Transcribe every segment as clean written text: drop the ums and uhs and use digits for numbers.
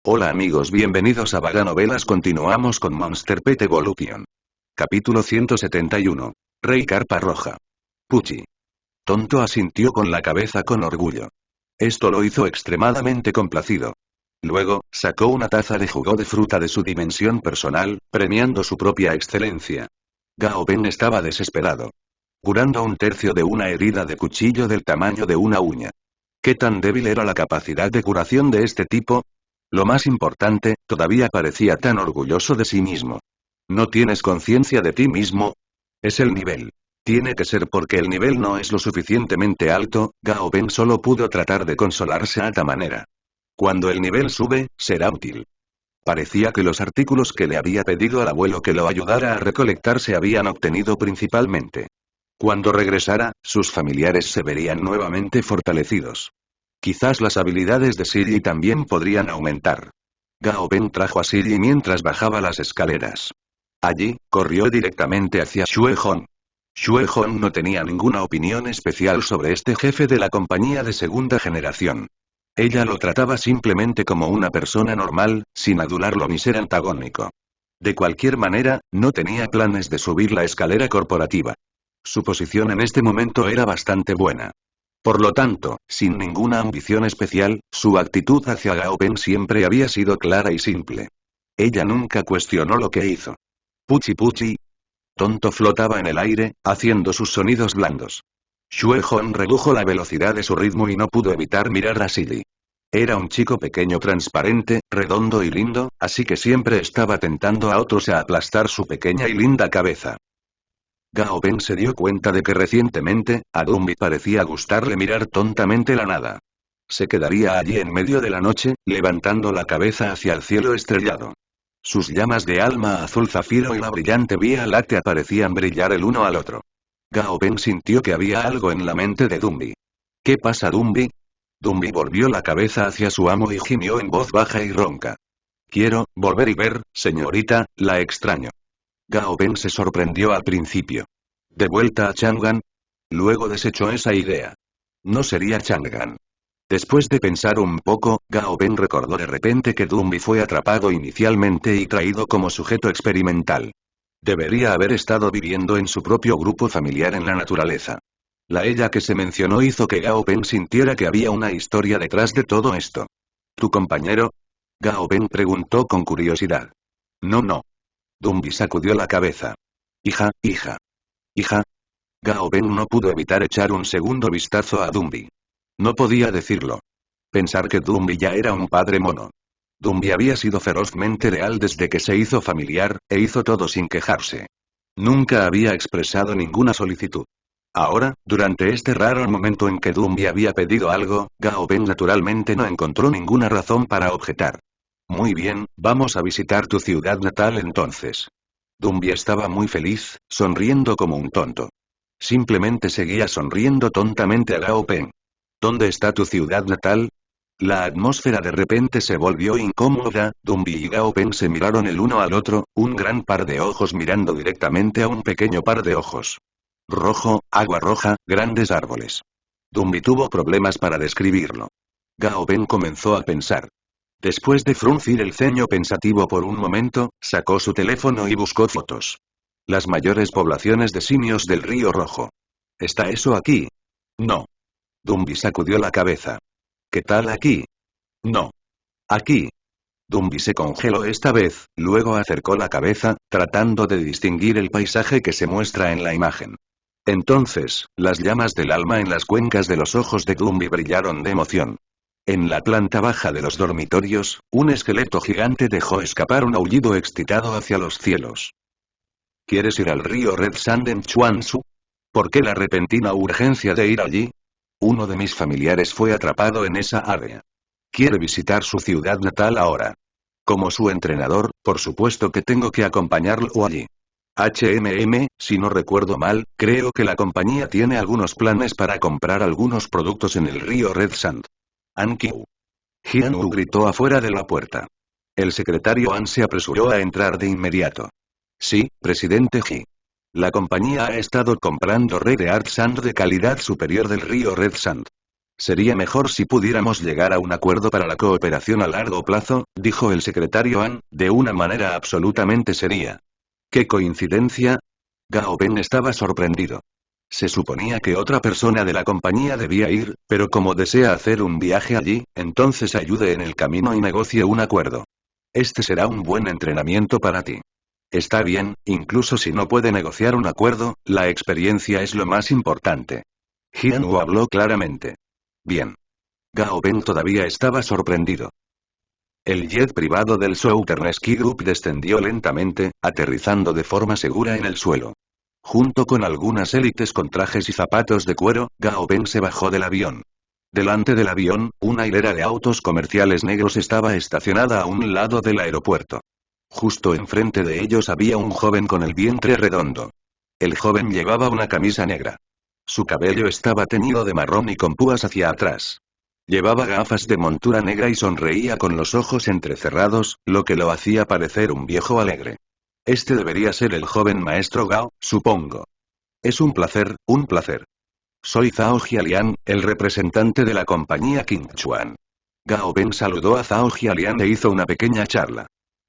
Hola amigos, bienvenidos a Vaga Novelas. Continuamos con Monster Pet Evolution. Capítulo 171. Rey Carpa Roja. Pucci. Tonto asintió con la cabeza con orgullo. Esto lo hizo extremadamente complacido. Luego, sacó una taza de jugo de fruta de su dimensión personal, premiando su propia excelencia. Gao Ben estaba desesperado. Curando un tercio de una herida de cuchillo del tamaño de una uña. ¿Qué tan débil era la capacidad de curación de este tipo? Lo más importante, todavía parecía tan orgulloso de sí mismo. ¿No tienes conciencia de ti mismo? Es el nivel. Tiene que ser porque el nivel no es lo suficientemente alto. Gao Ben solo pudo tratar de consolarse a esta manera. Cuando el nivel sube, será útil. Parecía que los artículos que le había pedido al abuelo que lo ayudara a recolectar se habían obtenido principalmente. Cuando regresara, sus familiares se verían nuevamente fortalecidos. Quizás las habilidades de Silly también podrían aumentar. Gao Ben trajo a Silly mientras bajaba las escaleras. Allí, corrió directamente hacia Xue Hong. Xue Hong no tenía ninguna opinión especial sobre este jefe de la compañía de segunda generación. Ella lo trataba simplemente como una persona normal, sin adularlo ni ser antagónico. De cualquier manera, no tenía planes de subir la escalera corporativa. Su posición en este momento era bastante buena. Por lo tanto, sin ninguna ambición especial, su actitud hacia Gao Ben siempre había sido clara y simple. Ella nunca cuestionó lo que hizo. Pucci Pucci. Tonto flotaba en el aire, haciendo sus sonidos blandos. Xue Hong redujo la velocidad de su ritmo y no pudo evitar mirar a Silly. Era un chico pequeño transparente, redondo y lindo, así que siempre estaba tentando a otros a aplastar su pequeña y linda cabeza. Gao Ben se dio cuenta de que recientemente, a Dumbi parecía gustarle mirar tontamente la nada. Se quedaría allí en medio de la noche, levantando la cabeza hacia el cielo estrellado. Sus llamas de alma azul zafiro y la brillante Vía Láctea parecían brillar el uno al otro. Gao Ben sintió que había algo en la mente de Dumbi. ¿Qué pasa, Dumbi? Dumbi volvió la cabeza hacia su amo y gimió en voz baja y ronca. Quiero volver y ver, señorita, la extraño. Gao Ben se sorprendió al principio. ¿De vuelta a Chang'an? Luego desechó esa idea. No sería Chang'an. Después de pensar un poco, Gao Ben recordó de repente que Dumbi fue atrapado inicialmente y traído como sujeto experimental. Debería haber estado viviendo en su propio grupo familiar en la naturaleza. La ella que se mencionó hizo que Gao Ben sintiera que había una historia detrás de todo esto. ¿Tu compañero? Gao Ben preguntó con curiosidad. No. Dumbi sacudió la cabeza. Hija. Hija. Gao Ben no pudo evitar echar un segundo vistazo a Dumbi. No podía decirlo. Pensar que Dumbi ya era un padre mono. Dumbi había sido ferozmente leal desde que se hizo familiar, e hizo todo sin quejarse. Nunca había expresado ninguna solicitud. Ahora, durante este raro momento en que Dumbi había pedido algo, Gao Ben naturalmente no encontró ninguna razón para objetar. Muy bien, vamos a visitar tu ciudad natal entonces. Dumbi estaba muy feliz, sonriendo como un tonto. Simplemente seguía sonriendo tontamente a Gao Ben. ¿Dónde está tu ciudad natal? La atmósfera de repente se volvió incómoda. Dumbi y Gao Ben se miraron el uno al otro, un gran par de ojos mirando directamente a un pequeño par de ojos. Rojo, agua roja, grandes árboles. Dumbi tuvo problemas para describirlo. Gao Ben comenzó a pensar. Después de fruncir el ceño pensativo por un momento, sacó su teléfono y buscó fotos. Las mayores poblaciones de simios del Río Rojo. ¿Está eso aquí? No. Dumbi sacudió la cabeza. ¿Qué tal aquí? No. Aquí. Dumbi se congeló esta vez, luego acercó la cabeza, tratando de distinguir el paisaje que se muestra en la imagen. Entonces, las llamas del alma en las cuencas de los ojos de Dumbi brillaron de emoción. En la planta baja de los dormitorios, un esqueleto gigante dejó escapar un aullido excitado hacia los cielos. ¿Quieres ir al río Red Sand en Chuansu? ¿Por qué la repentina urgencia de ir allí? Uno de mis familiares fue atrapado en esa área. Quiere visitar su ciudad natal ahora. Como su entrenador, por supuesto que tengo que acompañarlo allí. Si no recuerdo mal, creo que la compañía tiene algunos planes para comprar algunos productos en el río Red Sand. Ankiu. Jian-Wu gritó afuera de la puerta. El secretario An se apresuró a entrar de inmediato. Sí, presidente Ji. La compañía ha estado comprando Red Earth Sand de calidad superior del río Red Sand. Sería mejor si pudiéramos llegar a un acuerdo para la cooperación a largo plazo, dijo el secretario An, de una manera absolutamente seria. ¿Qué coincidencia? Gao Ben estaba sorprendido. Se suponía que otra persona de la compañía debía ir, pero como desea hacer un viaje allí, entonces ayude en el camino y negocie un acuerdo. Este será un buen entrenamiento para ti. Está bien, incluso si no puede negociar un acuerdo, la experiencia es lo más importante. Jian Wu habló claramente. Bien. Gao Ben todavía estaba sorprendido. El jet privado del Southern Ski Group descendió lentamente, aterrizando de forma segura en el suelo. Junto con algunas élites con trajes y zapatos de cuero, Gao Ben se bajó del avión. Delante del avión, una hilera de autos comerciales negros estaba estacionada a un lado del aeropuerto. Justo enfrente de ellos había un joven con el vientre redondo. El joven llevaba una camisa negra. Su cabello estaba teñido de marrón y con púas hacia atrás. Llevaba gafas de montura negra y sonreía con los ojos entrecerrados, lo que lo hacía parecer un viejo alegre. Este debería ser el joven maestro Gao, supongo. Es un placer, un placer. Soy Zhao Jialian, el representante de la compañía Qingchuan. Gao Ben saludó a Zhao Jialian e hizo una pequeña charla.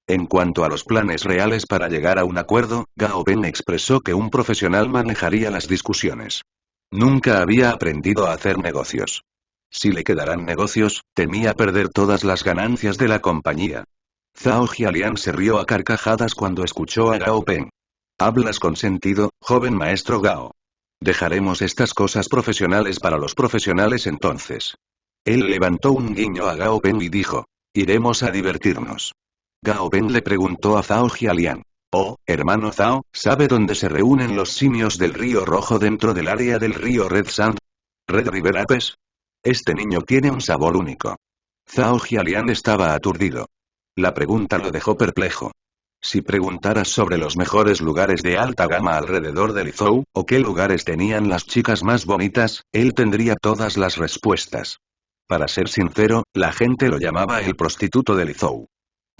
En cuanto a los planes reales para llegar a un acuerdo, Gao Ben expresó que un profesional manejaría las discusiones. Nunca había aprendido a hacer negocios. Si le quedaran negocios, temía perder todas las ganancias de la compañía. Zhao Jialian se rió a carcajadas cuando escuchó a Gao Ben. Hablas con sentido, joven maestro Gao. Dejaremos estas cosas profesionales para los profesionales entonces. Él levantó un guiño a Gao Ben y dijo. Iremos a divertirnos. Gao Ben le preguntó a Zhao Jialian. Oh, hermano Zhao, ¿sabe dónde se reúnen los simios del río Rojo dentro del área del río Red Sand? ¿Red River Apes? Este niño tiene un sabor único. Zhao Jialian estaba aturdido. La pregunta lo dejó perplejo. Si preguntaras sobre los mejores lugares de alta gama alrededor de Lizhou, o qué lugares tenían las chicas más bonitas, él tendría todas las respuestas. Para ser sincero, la gente lo llamaba el prostituto de Lizhou.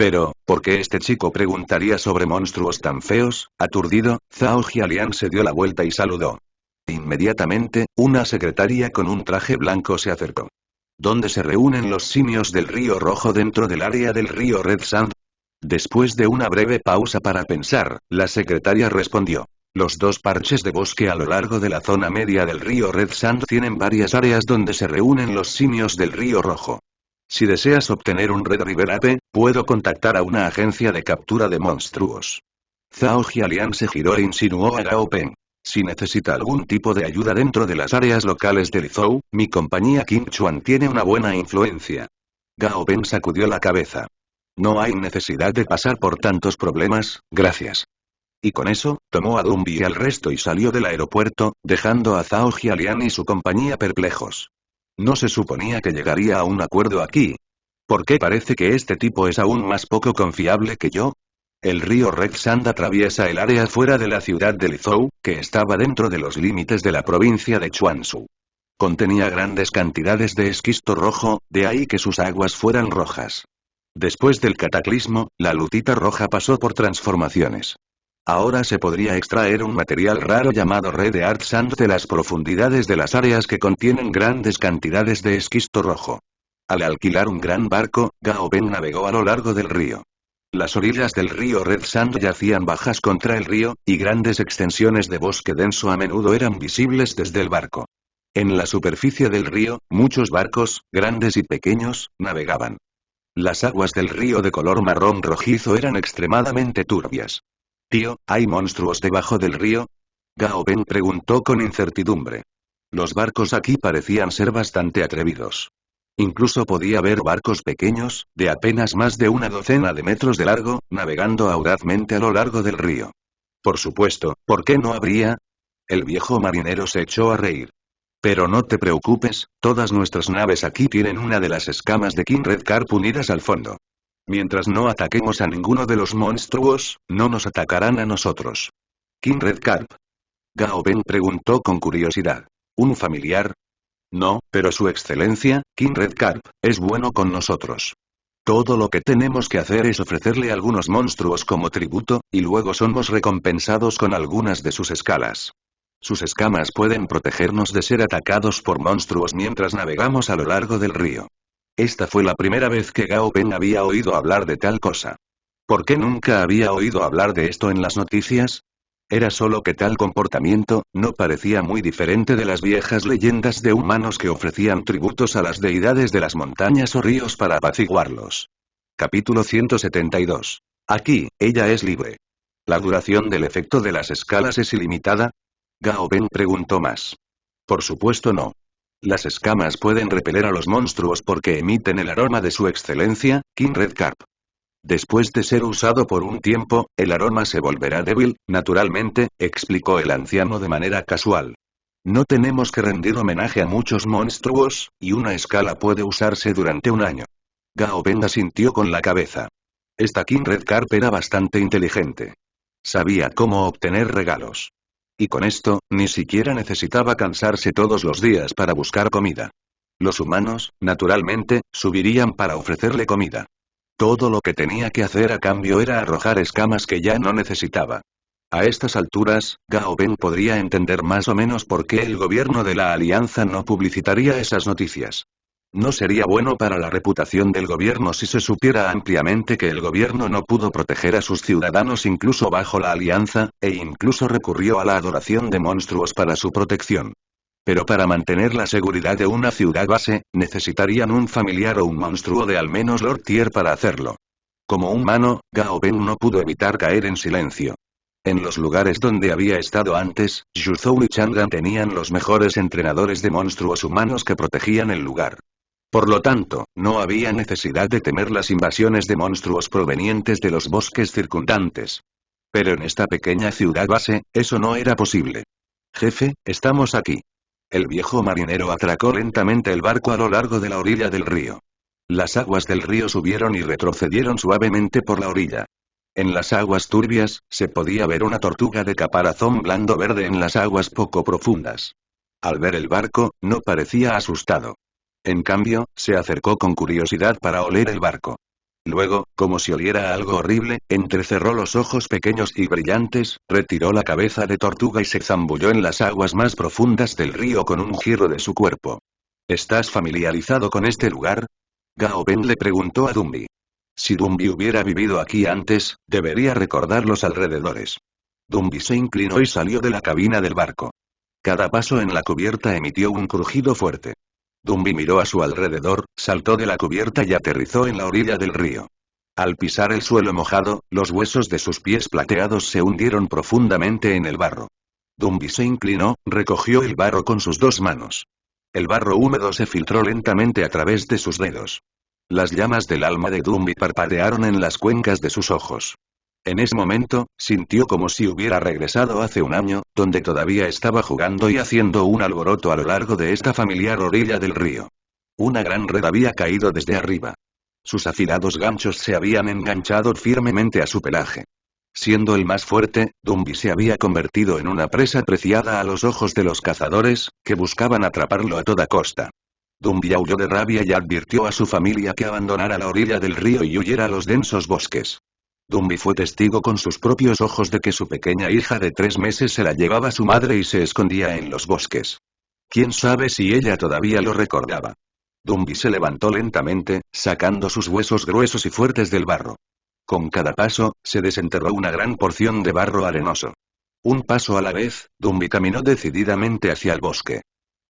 Pero, ¿por qué este chico preguntaría sobre monstruos tan feos? Aturdido, Zhao Jialian se dio la vuelta y saludó. Inmediatamente, una secretaria con un traje blanco se acercó. ¿Dónde se reúnen los simios del río Rojo dentro del área del río Red Sand? Después de una breve pausa para pensar, la secretaria respondió. Los dos parches de bosque a lo largo de la zona media del río Red Sand tienen varias áreas donde se reúnen los simios del río Rojo. Si deseas obtener un Red River Ape, puedo contactar a una agencia de captura de monstruos. Zhao Jialian se giró e insinuó a Gao Ben. Si necesita algún tipo de ayuda dentro de las áreas locales de Lizhou, mi compañía Qingchuan tiene una buena influencia. Gao Ben sacudió la cabeza. No hay necesidad de pasar por tantos problemas, gracias. Y con eso, tomó a Dumbi y al resto y salió del aeropuerto, dejando a Zhao Jialian y su compañía perplejos. No se suponía que llegaría a un acuerdo aquí. ¿Por qué parece que este tipo es aún más poco confiable que yo? El río Red Sand atraviesa el área fuera de la ciudad de Lizhou, que estaba dentro de los límites de la provincia de Chuansu. Contenía grandes cantidades de esquisto rojo, de ahí que sus aguas fueran rojas. Después del cataclismo, la lutita roja pasó por transformaciones. Ahora se podría extraer un material raro llamado Red Earth Sand de las profundidades de las áreas que contienen grandes cantidades de esquisto rojo. Al alquilar un gran barco, Gao Ben navegó a lo largo del río. Las orillas del río Red Sand yacían bajas contra el río, y grandes extensiones de bosque denso a menudo eran visibles desde el barco. En la superficie del río, muchos barcos, grandes y pequeños, navegaban. Las aguas del río de color marrón rojizo eran extremadamente turbias. Tío, ¿hay monstruos debajo del río? Gao Ben preguntó con incertidumbre. Los barcos aquí parecían ser bastante atrevidos. Incluso podía ver barcos pequeños, de apenas más de una docena de metros de largo, navegando audazmente a lo largo del río. Por supuesto, ¿por qué no habría? El viejo marinero se echó a reír. Pero no te preocupes, todas nuestras naves aquí tienen una de las escamas de King Red Carp unidas al fondo. Mientras no ataquemos a ninguno de los monstruos, no nos atacarán a nosotros. ¿King Red Carp? Gao Ben preguntó con curiosidad. ¿Un familiar? No, pero su excelencia, King Red Carp, es bueno con nosotros. Todo lo que tenemos que hacer es ofrecerle algunos monstruos como tributo, y luego somos recompensados con algunas de sus escalas. Sus escamas pueden protegernos de ser atacados por monstruos mientras navegamos a lo largo del río. Esta fue la primera vez que Gao Peng había oído hablar de tal cosa. ¿Por qué nunca había oído hablar de esto en las noticias? Era solo que tal comportamiento no parecía muy diferente de las viejas leyendas de humanos que ofrecían tributos a las deidades de las montañas o ríos para apaciguarlos. Capítulo 172. Aquí, ella es libre. ¿La duración del efecto de las escalas es ilimitada? Gao Peng preguntó más. Por supuesto no. Las escamas pueden repeler a los monstruos porque emiten el aroma de su excelencia, King Redcarp. Después de ser usado por un tiempo, el aroma se volverá débil, naturalmente, explicó el anciano de manera casual. No tenemos que rendir homenaje a muchos monstruos, y una escala puede usarse durante un año. Gao Peng asintió con la cabeza. Esta King Redcarp era bastante inteligente. Sabía cómo obtener regalos. Y con esto, ni siquiera necesitaba cansarse todos los días para buscar comida. Los humanos, naturalmente, subirían para ofrecerle comida. Todo lo que tenía que hacer a cambio era arrojar escamas que ya no necesitaba. A estas alturas, Gao Peng podría entender más o menos por qué el gobierno de la Alianza no publicitaría esas noticias. No sería bueno para la reputación del gobierno si se supiera ampliamente que el gobierno no pudo proteger a sus ciudadanos incluso bajo la Alianza, e incluso recurrió a la adoración de monstruos para su protección. Pero para mantener la seguridad de una ciudad base, necesitarían un familiar o un monstruo de al menos Lord Tier para hacerlo. Como humano, Gao Peng no pudo evitar caer en silencio. En los lugares donde había estado antes, Yuzhou y Chang'an tenían los mejores entrenadores de monstruos humanos que protegían el lugar. Por lo tanto, no había necesidad de temer las invasiones de monstruos provenientes de los bosques circundantes. Pero en esta pequeña ciudad base, eso no era posible. Jefe, estamos aquí. El viejo marinero atracó lentamente el barco a lo largo de la orilla del río. Las aguas del río subieron y retrocedieron suavemente por la orilla. En las aguas turbias, se podía ver una tortuga de caparazón blando verde en las aguas poco profundas. Al ver el barco, no parecía asustado. En cambio, se acercó con curiosidad para oler el barco. Luego, como si oliera algo horrible, entrecerró los ojos pequeños y brillantes, retiró la cabeza de tortuga y se zambulló en las aguas más profundas del río con un giro de su cuerpo. ¿Estás familiarizado con este lugar? Gao Peng le preguntó a Dumbi. Si Dumbi hubiera vivido aquí antes, debería recordar los alrededores. Dumbi se inclinó y salió de la cabina del barco. Cada paso en la cubierta emitió un crujido fuerte. Dumbi miró a su alrededor, saltó de la cubierta y aterrizó en la orilla del río. Al pisar el suelo mojado, los huesos de sus pies plateados se hundieron profundamente en el barro. Dumbi se inclinó, recogió el barro con sus dos manos. El barro húmedo se filtró lentamente a través de sus dedos. Las llamas del alma de Dumbi parpadearon en las cuencas de sus ojos. En ese momento, sintió como si hubiera regresado hace un año, donde todavía estaba jugando y haciendo un alboroto a lo largo de esta familiar orilla del río. Una gran red había caído desde arriba. Sus afilados ganchos se habían enganchado firmemente a su pelaje. Siendo el más fuerte, Dumbi se había convertido en una presa preciada a los ojos de los cazadores, que buscaban atraparlo a toda costa. Dumbi aulló de rabia y advirtió a su familia que abandonara la orilla del río y huyera a los densos bosques. Dumbi fue testigo con sus propios ojos de que su pequeña hija de 3 meses se la llevaba su madre y se escondía en los bosques. ¿Quién sabe si ella todavía lo recordaba? Dumbi se levantó lentamente, sacando sus huesos gruesos y fuertes del barro. Con cada paso, se desenterró una gran porción de barro arenoso. Un paso a la vez, Dumbi caminó decididamente hacia el bosque.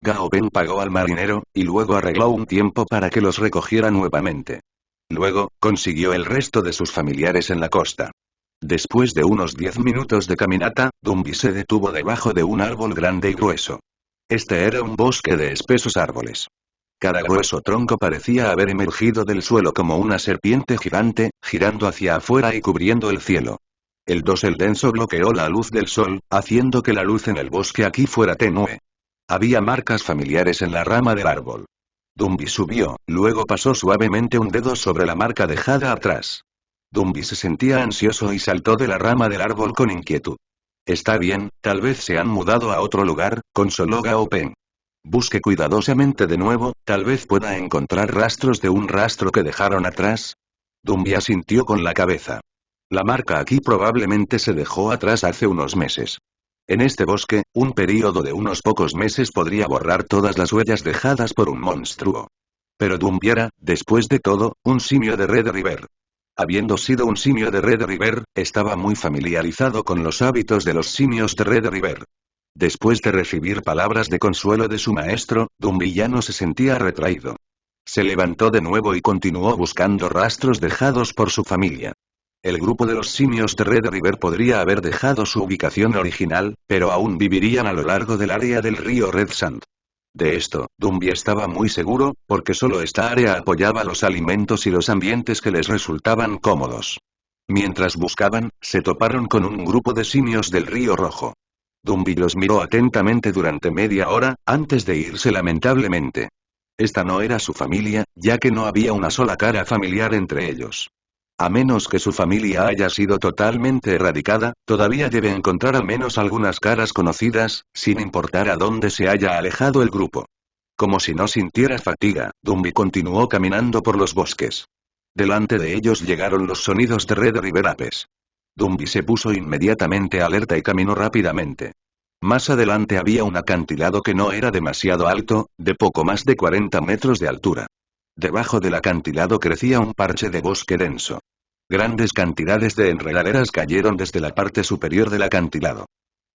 Gao Peng pagó al marinero, y luego arregló un tiempo para que los recogiera nuevamente. Luego, consiguió el resto de sus familiares en la costa. Después de unos 10 minutos de caminata, Dumbi se detuvo debajo de un árbol grande y grueso. Este era un bosque de espesos árboles. Cada grueso tronco parecía haber emergido del suelo como una serpiente gigante, girando hacia afuera y cubriendo el cielo. El dosel denso bloqueó la luz del sol, haciendo que la luz en el bosque aquí fuera tenue. Había marcas familiares en la rama del árbol. Dumbi subió, luego pasó suavemente un dedo sobre la marca dejada atrás. Dumbi se sentía ansioso y saltó de la rama del árbol con inquietud. Está bien, tal vez se han mudado a otro lugar, consoló Gao Peng. Busque cuidadosamente de nuevo, tal vez pueda encontrar rastros de un rastro que dejaron atrás. Dumbi asintió con la cabeza. La marca aquí probablemente se dejó atrás hace unos meses. En este bosque, un período de unos pocos meses podría borrar todas las huellas dejadas por un monstruo. Pero Dumbi era, después de todo, un simio de Red River. Habiendo sido un simio de Red River, estaba muy familiarizado con los hábitos de los simios de Red River. Después de recibir palabras de consuelo de su maestro, Dumbi ya no se sentía retraído. Se levantó de nuevo y continuó buscando rastros dejados por su familia. El grupo de los simios de Red River podría haber dejado su ubicación original, pero aún vivirían a lo largo del área del río Red Sand. De esto, Dumbi estaba muy seguro, porque solo esta área apoyaba los alimentos y los ambientes que les resultaban cómodos. Mientras buscaban, se toparon con un grupo de simios del río Rojo. Dumbi los miró atentamente durante media hora, antes de irse lamentablemente. Esta no era su familia, ya que no había una sola cara familiar entre ellos. A menos que su familia haya sido totalmente erradicada, todavía debe encontrar al menos algunas caras conocidas, sin importar a dónde se haya alejado el grupo. Como si no sintiera fatiga, Dumbi continuó caminando por los bosques. Delante de ellos llegaron los sonidos de Red River Apes. Dumbi se puso inmediatamente alerta y caminó rápidamente. Más adelante había un acantilado que no era demasiado alto, de poco más de 40 metros de altura. Debajo del acantilado crecía un parche de bosque denso. Grandes cantidades de enredaderas cayeron desde la parte superior del acantilado.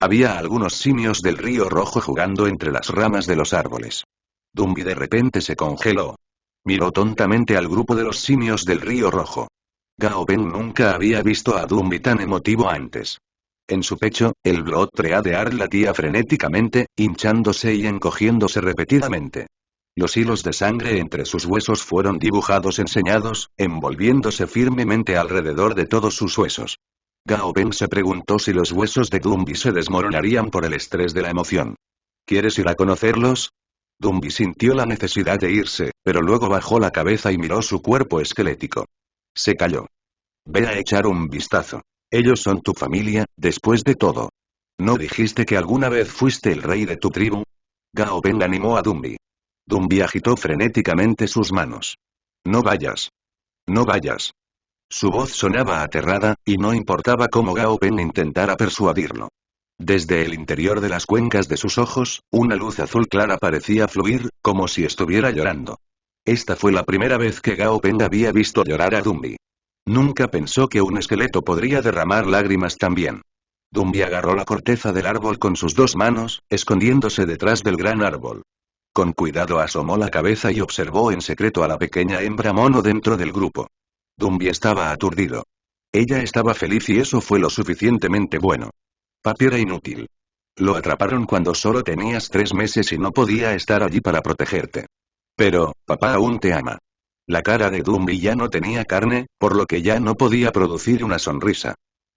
Había algunos simios del río Rojo jugando entre las ramas de los árboles. Dumbi de repente se congeló. Miró tontamente al grupo de los simios del río Rojo. Gao Ben nunca había visto a Dumbi tan emotivo antes. En su pecho, el Blood Treadear latía frenéticamente, hinchándose y encogiéndose repetidamente. Los hilos de sangre entre sus huesos fueron dibujados enseñados, envolviéndose firmemente alrededor de todos sus huesos. Gao Ben se preguntó si los huesos de Dumbi se desmoronarían por el estrés de la emoción. ¿Quieres ir a conocerlos? Dumbi sintió la necesidad de irse, pero luego bajó la cabeza y miró su cuerpo esquelético. Se calló. Ve a echar un vistazo. Ellos son tu familia, después de todo. ¿No dijiste que alguna vez fuiste el rey de tu tribu? Gao Ben animó a Dumbi. Dumbi agitó frenéticamente sus manos. No vayas. No vayas. Su voz sonaba aterrada, y no importaba cómo Gao Ben intentara persuadirlo. Desde el interior de las cuencas de sus ojos, una luz azul clara parecía fluir, como si estuviera llorando. Esta fue la primera vez que Gao Ben había visto llorar a Dumbi. Nunca pensó que un esqueleto podría derramar lágrimas también. Dumbi agarró la corteza del árbol con sus dos manos, escondiéndose detrás del gran árbol. Con cuidado asomó la cabeza y observó en secreto a la pequeña hembra mono dentro del grupo. Dumbi estaba aturdido. Ella estaba feliz y eso fue lo suficientemente bueno. Papi era inútil. Lo atraparon cuando solo tenías 3 meses y no podía estar allí para protegerte. Pero, papá aún te ama. La cara de Dumbi ya no tenía carne, por lo que ya no podía producir una sonrisa.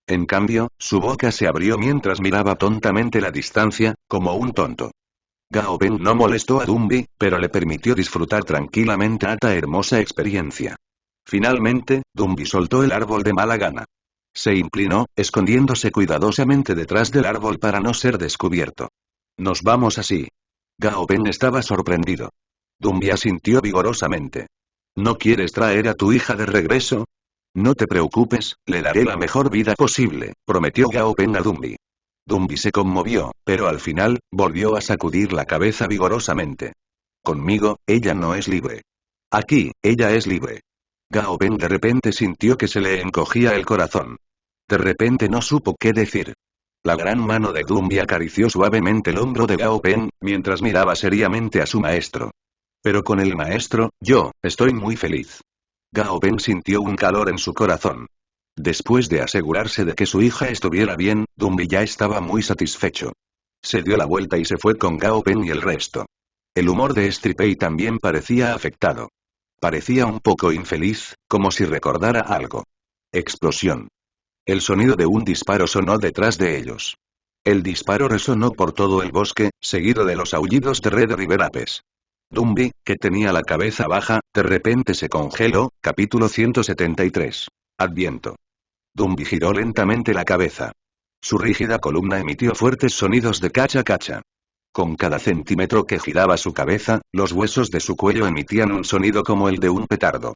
En cambio, su boca se abrió mientras miraba tontamente la distancia, como un tonto. Gao Ben no molestó a Dumbi, pero le permitió disfrutar tranquilamente esta hermosa experiencia. Finalmente, Dumbi soltó el árbol de mala gana. Se inclinó, escondiéndose cuidadosamente detrás del árbol para no ser descubierto. Nos vamos así. Gao Ben estaba sorprendido. Dumbi asintió vigorosamente. ¿No quieres traer a tu hija de regreso? No te preocupes, le daré la mejor vida posible, prometió Gao Ben a Dumbi. Dumbi se conmovió, pero al final, volvió a sacudir la cabeza vigorosamente. Conmigo, ella no es libre. Aquí, ella es libre. Gao Ben de repente sintió que se le encogía el corazón. De repente no supo qué decir. La gran mano de Dumbi acarició suavemente el hombro de Gao Ben, mientras miraba seriamente a su maestro. Pero con el maestro, yo, estoy muy feliz. Gao Ben sintió un calor en su corazón. Después de asegurarse de que su hija estuviera bien, Dumbi ya estaba muy satisfecho. Se dio la vuelta y se fue con Gao Ben y el resto. El humor de Stripey también parecía afectado. Parecía un poco infeliz, como si recordara algo. Explosión. El sonido de un disparo sonó detrás de ellos. El disparo resonó por todo el bosque, seguido de los aullidos de Red River Apes. Dumbi, que tenía la cabeza baja, de repente se congeló. Capítulo 173. Adviento. Dumbi giró lentamente la cabeza. Su rígida columna emitió fuertes sonidos de cacha-cacha. Con cada centímetro que giraba su cabeza, los huesos de su cuello emitían un sonido como el de un petardo.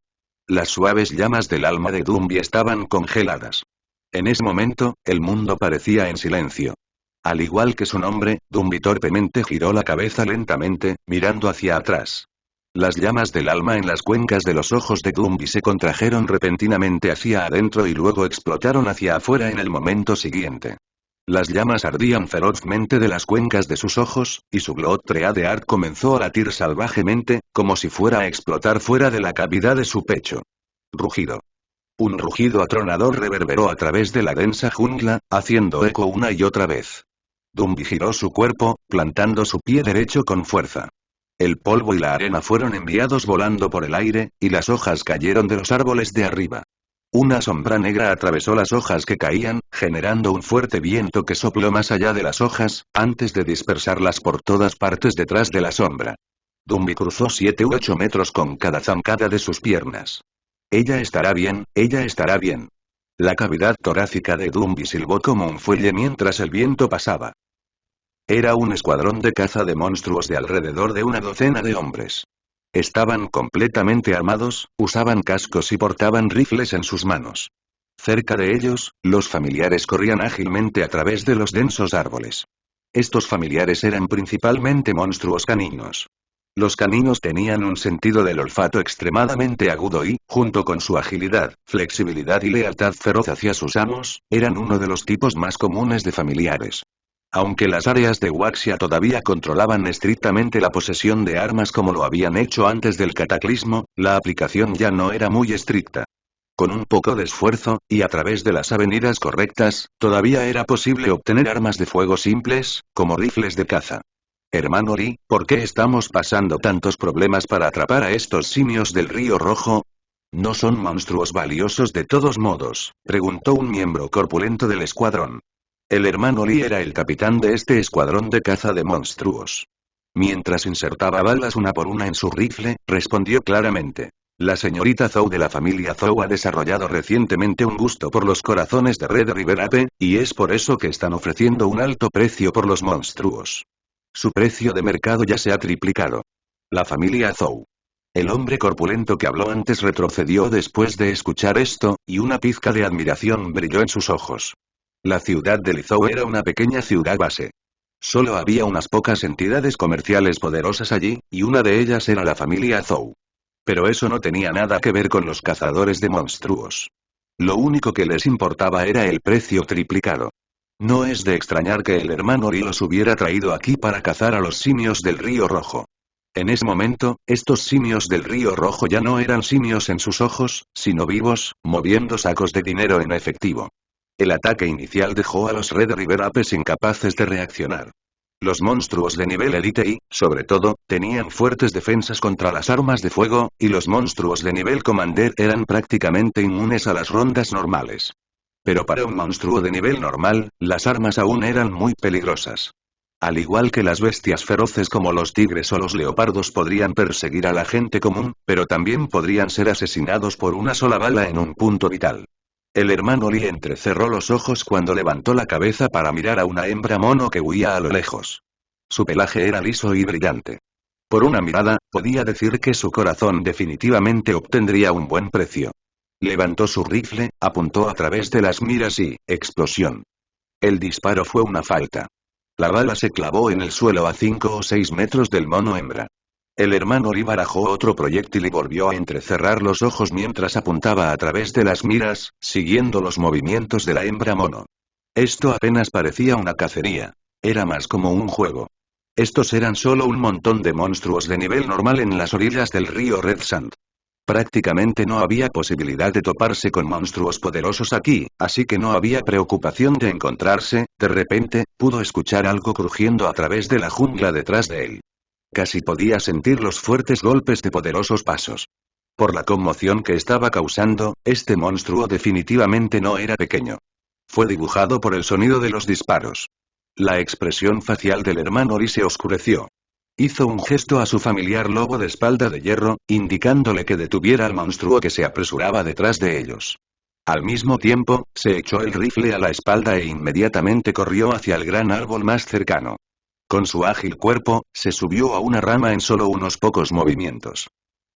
Las suaves llamas del alma de Dumbi estaban congeladas. En ese momento, el mundo parecía en silencio. Al igual que su nombre, Dumbi torpemente giró la cabeza lentamente, mirando hacia atrás. Las llamas del alma en las cuencas de los ojos de Dumbi se contrajeron repentinamente hacia adentro y luego explotaron hacia afuera en el momento siguiente. Las llamas ardían ferozmente de las cuencas de sus ojos, y su Blood Treade Art comenzó a latir salvajemente, como si fuera a explotar fuera de la cavidad de su pecho. Rugido. Un rugido atronador reverberó a través de la densa jungla, haciendo eco una y otra vez. Dumbi giró su cuerpo, plantando su pie derecho con fuerza. El polvo y la arena fueron enviados volando por el aire, y las hojas cayeron de los árboles de arriba. Una sombra negra atravesó las hojas que caían, generando un fuerte viento que sopló más allá de las hojas, antes de dispersarlas por todas partes detrás de la sombra. Dumbi cruzó 7 u 8 metros con cada zancada de sus piernas. Ella estará bien, ella estará bien. La cavidad torácica de Dumbi silbó como un fuelle mientras el viento pasaba. Era un escuadrón de caza de monstruos de alrededor de una docena de hombres. Estaban completamente armados, usaban cascos y portaban rifles en sus manos. Cerca de ellos, los familiares corrían ágilmente a través de los densos árboles. Estos familiares eran principalmente monstruos caninos. Los caninos tenían un sentido del olfato extremadamente agudo y, junto con su agilidad, flexibilidad y lealtad feroz hacia sus amos, eran uno de los tipos más comunes de familiares. Aunque las áreas de Waxia todavía controlaban estrictamente la posesión de armas como lo habían hecho antes del cataclismo, la aplicación ya no era muy estricta. Con un poco de esfuerzo, y a través de las avenidas correctas, todavía era posible obtener armas de fuego simples, como rifles de caza. Hermano Lee, ¿por qué estamos pasando tantos problemas para atrapar a estos simios del Río Rojo? ¿No son monstruos valiosos de todos modos?, preguntó un miembro corpulento del escuadrón. El hermano Lee era el capitán de este escuadrón de caza de monstruos. Mientras insertaba balas una por una en su rifle, respondió claramente. La señorita Zhou de la familia Zhou ha desarrollado recientemente un gusto por los corazones de Red River Ape, y es por eso que están ofreciendo un alto precio por los monstruos. Su precio de mercado ya se ha triplicado. La familia Zhou. El hombre corpulento que habló antes retrocedió después de escuchar esto, y una pizca de admiración brilló en sus ojos. La ciudad de Lizhou era una pequeña ciudad base. Solo había unas pocas entidades comerciales poderosas allí, y una de ellas era la familia Zhou. Pero eso no tenía nada que ver con los cazadores de monstruos. Lo único que les importaba era el precio triplicado. No es de extrañar que el hermano Lee los hubiera traído aquí para cazar a los simios del Río Rojo. En ese momento, estos simios del Río Rojo ya no eran simios en sus ojos, sino vivos, moviendo sacos de dinero en efectivo. El ataque inicial dejó a los Red River Apes incapaces de reaccionar. Los monstruos de nivel Elite y, sobre todo, tenían fuertes defensas contra las armas de fuego, y los monstruos de nivel Commander eran prácticamente inmunes a las rondas normales. Pero para un monstruo de nivel normal, las armas aún eran muy peligrosas. Al igual que las bestias feroces como los tigres o los leopardos podrían perseguir a la gente común, pero también podrían ser asesinados por una sola bala en un punto vital. El hermano Lee entrecerró los ojos cuando levantó la cabeza para mirar a una hembra mono que huía a lo lejos. Su pelaje era liso y brillante. Por una mirada, podía decir que su corazón definitivamente obtendría un buen precio. Levantó su rifle, apuntó a través de las miras y, explosión. El disparo fue una falta. La bala se clavó en el suelo a 5 o 6 metros del mono hembra. El hermano Lee barajó otro proyectil y volvió a entrecerrar los ojos mientras apuntaba a través de las miras, siguiendo los movimientos de la hembra mono. Esto apenas parecía una cacería. Era más como un juego. Estos eran solo un montón de monstruos de nivel normal en las orillas del río Red Sand. Prácticamente no había posibilidad de toparse con monstruos poderosos aquí, así que no había preocupación de encontrarse. De repente, pudo escuchar algo crujiendo a través de la jungla detrás de él. Casi podía sentir los fuertes golpes de poderosos pasos. Por la conmoción que estaba causando, este monstruo definitivamente no era pequeño. Fue dibujado por el sonido de los disparos. La expresión facial del hermano Lee se oscureció. Hizo un gesto a su familiar lobo de espalda de hierro, indicándole que detuviera al monstruo que se apresuraba detrás de ellos. Al mismo tiempo, se echó el rifle a la espalda e inmediatamente corrió hacia el gran árbol más cercano. Con su ágil cuerpo, se subió a una rama en solo unos pocos movimientos.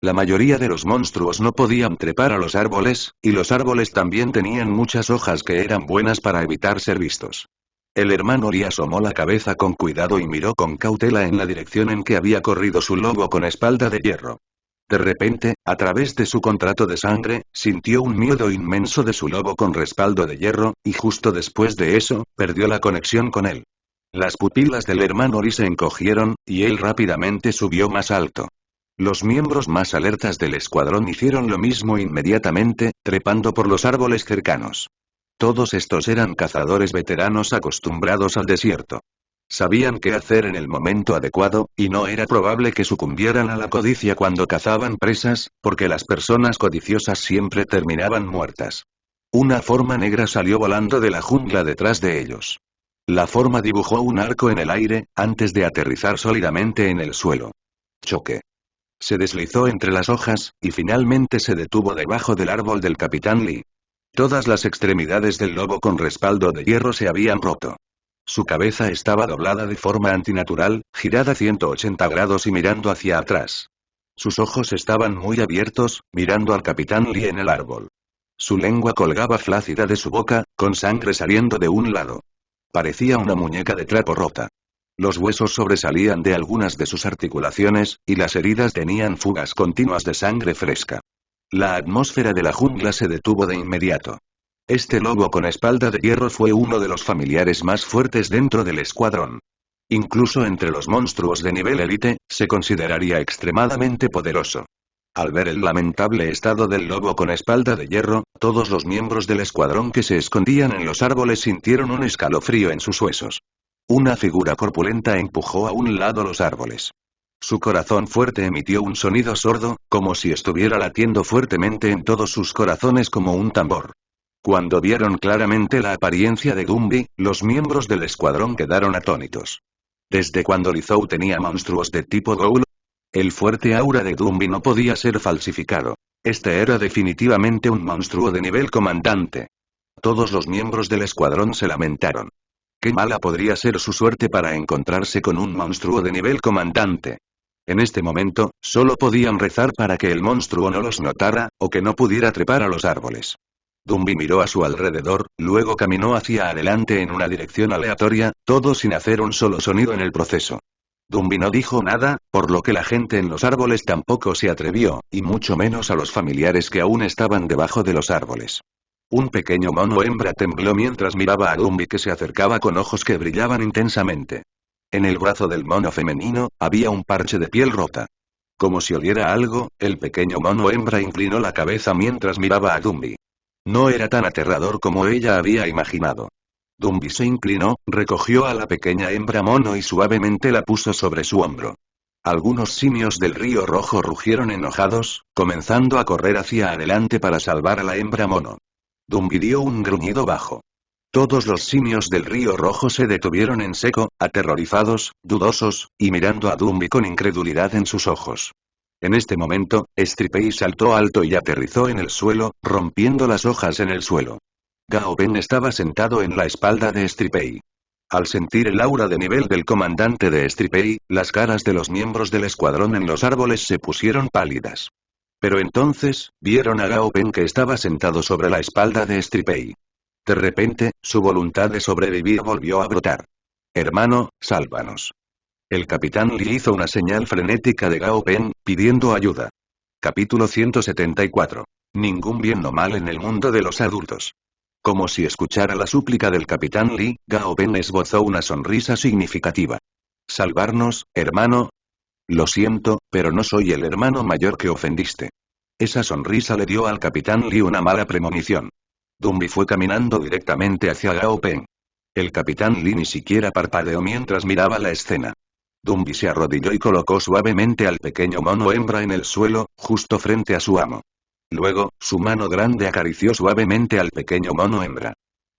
La mayoría de los monstruos no podían trepar a los árboles, y los árboles también tenían muchas hojas que eran buenas para evitar ser vistos. El hermano Lee asomó la cabeza con cuidado y miró con cautela en la dirección en que había corrido su lobo con espalda de hierro. De repente, a través de su contrato de sangre, sintió un miedo inmenso de su lobo con respaldo de hierro, y justo después de eso, perdió la conexión con él. Las pupilas del hermano Lee se encogieron, y él rápidamente subió más alto. Los miembros más alertas del escuadrón hicieron lo mismo inmediatamente, trepando por los árboles cercanos. Todos estos eran cazadores veteranos acostumbrados al desierto. Sabían qué hacer en el momento adecuado, y no era probable que sucumbieran a la codicia cuando cazaban presas, porque las personas codiciosas siempre terminaban muertas. Una forma negra salió volando de la jungla detrás de ellos. La forma dibujó un arco en el aire, antes de aterrizar sólidamente en el suelo. Choque. Se deslizó entre las hojas, y finalmente se detuvo debajo del árbol del Capitán Lee. Todas las extremidades del lobo con respaldo de hierro se habían roto. Su cabeza estaba doblada de forma antinatural, girada 180 grados y mirando hacia atrás. Sus ojos estaban muy abiertos, mirando al Capitán Lee en el árbol. Su lengua colgaba flácida de su boca, con sangre saliendo de un lado. Parecía una muñeca de trapo rota. Los huesos sobresalían de algunas de sus articulaciones, y las heridas tenían fugas continuas de sangre fresca. La atmósfera de la jungla se detuvo de inmediato. Este lobo con espalda de hierro fue uno de los familiares más fuertes dentro del escuadrón. Incluso entre los monstruos de nivel élite, se consideraría extremadamente poderoso. Al ver el lamentable estado del lobo con espalda de hierro, todos los miembros del escuadrón que se escondían en los árboles sintieron un escalofrío en sus huesos. Una figura corpulenta empujó a un lado los árboles. Su corazón fuerte emitió un sonido sordo, como si estuviera latiendo fuertemente en todos sus corazones como un tambor. Cuando vieron claramente la apariencia de Dumbi, los miembros del escuadrón quedaron atónitos. ¿Desde cuando Lizou tenía monstruos de tipo Ghoul? El fuerte aura de Dumbi no podía ser falsificado. Este era definitivamente un monstruo de nivel comandante. Todos los miembros del escuadrón se lamentaron. Qué mala podría ser su suerte para encontrarse con un monstruo de nivel comandante. En este momento, solo podían rezar para que el monstruo no los notara, o que no pudiera trepar a los árboles. Dumbi miró a su alrededor, luego caminó hacia adelante en una dirección aleatoria, todo sin hacer un solo sonido en el proceso. Dumbi no dijo nada, por lo que la gente en los árboles tampoco se atrevió, y mucho menos a los familiares que aún estaban debajo de los árboles. Un pequeño mono hembra tembló mientras miraba a Dumbi que se acercaba con ojos que brillaban intensamente. En el brazo del mono femenino, había un parche de piel rota. Como si oliera algo, el pequeño mono hembra inclinó la cabeza mientras miraba a Dumbi. No era tan aterrador como ella había imaginado. Dumbi se inclinó, recogió a la pequeña hembra mono y suavemente la puso sobre su hombro. Algunos simios del río rojo rugieron enojados, comenzando a correr hacia adelante para salvar a la hembra mono. Dumbi dio un gruñido bajo. Todos los simios del río rojo se detuvieron en seco, aterrorizados, dudosos, y mirando a Dumbi con incredulidad en sus ojos. En este momento, Stripei saltó alto y aterrizó en el suelo, rompiendo las hojas en el suelo. Gao Ben estaba sentado en la espalda de Stripei. Al sentir el aura de nivel del comandante de Stripei, las caras de los miembros del escuadrón en los árboles se pusieron pálidas. Pero entonces, vieron a Gao Ben que estaba sentado sobre la espalda de Stripei. De repente, su voluntad de sobrevivir volvió a brotar. Hermano, sálvanos. El Capitán Lee hizo una señal frenética de Gao Ben, pidiendo ayuda. Capítulo 174. Ningún bien o mal en el mundo de los adultos. Como si escuchara la súplica del Capitán Lee, Gao Ben esbozó una sonrisa significativa. ¿Salvarnos, hermano? Lo siento, pero no soy el hermano mayor que ofendiste. Esa sonrisa le dio al Capitán Lee una mala premonición. Dumbi fue caminando directamente hacia Gao Ben. El Capitán Lee ni siquiera parpadeó mientras miraba la escena. Dumbi se arrodilló y colocó suavemente al pequeño mono hembra en el suelo, justo frente a su amo. Luego, su mano grande acarició suavemente al pequeño mono hembra.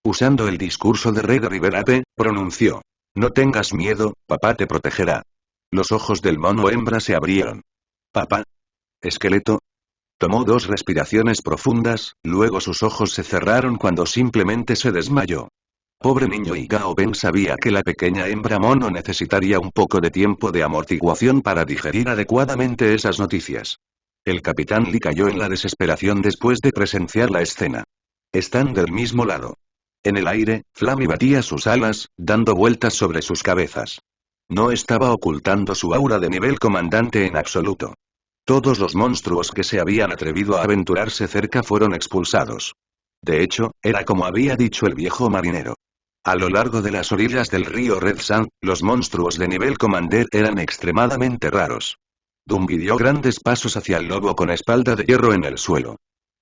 Usando el discurso de Red Riverape, pronunció: «No tengas miedo, papá te protegerá». Los ojos del mono hembra se abrieron. «¿Papá? ¿Esqueleto?». Tomó 2 respiraciones profundas, luego sus ojos se cerraron cuando simplemente se desmayó. Pobre niño, y Gao Ben sabía que la pequeña hembra mono necesitaría un poco de tiempo de amortiguación para digerir adecuadamente esas noticias. El Capitán Lee cayó en la desesperación después de presenciar la escena. Están del mismo lado. En el aire, Flammy batía sus alas, dando vueltas sobre sus cabezas. No estaba ocultando su aura de nivel comandante en absoluto. Todos los monstruos que se habían atrevido a aventurarse cerca fueron expulsados. De hecho, era como había dicho el viejo marinero. A lo largo de las orillas del río Red Sand, los monstruos de nivel commander eran extremadamente raros. Dumby dio grandes pasos hacia el lobo con espalda de hierro en el suelo.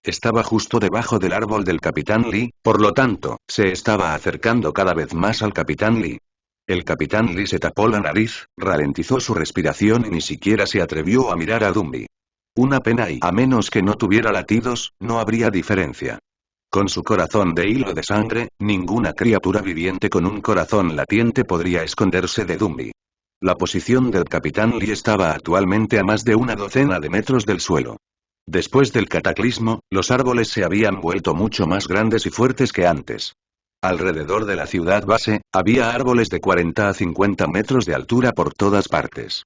Estaba justo debajo del árbol del Capitán Lee, por lo tanto, se estaba acercando cada vez más al Capitán Lee. El Capitán Lee se tapó la nariz, ralentizó su respiración y ni siquiera se atrevió a mirar a Dumby. Una pena y a menos que no tuviera latidos, no habría diferencia. Con su corazón de hilo de sangre, ninguna criatura viviente con un corazón latiente podría esconderse de Dumby. La posición del Capitán Lee estaba actualmente a más de una docena de metros del suelo. Después del cataclismo, los árboles se habían vuelto mucho más grandes y fuertes que antes. Alrededor de la ciudad base, había árboles de 40 a 50 metros de altura por todas partes.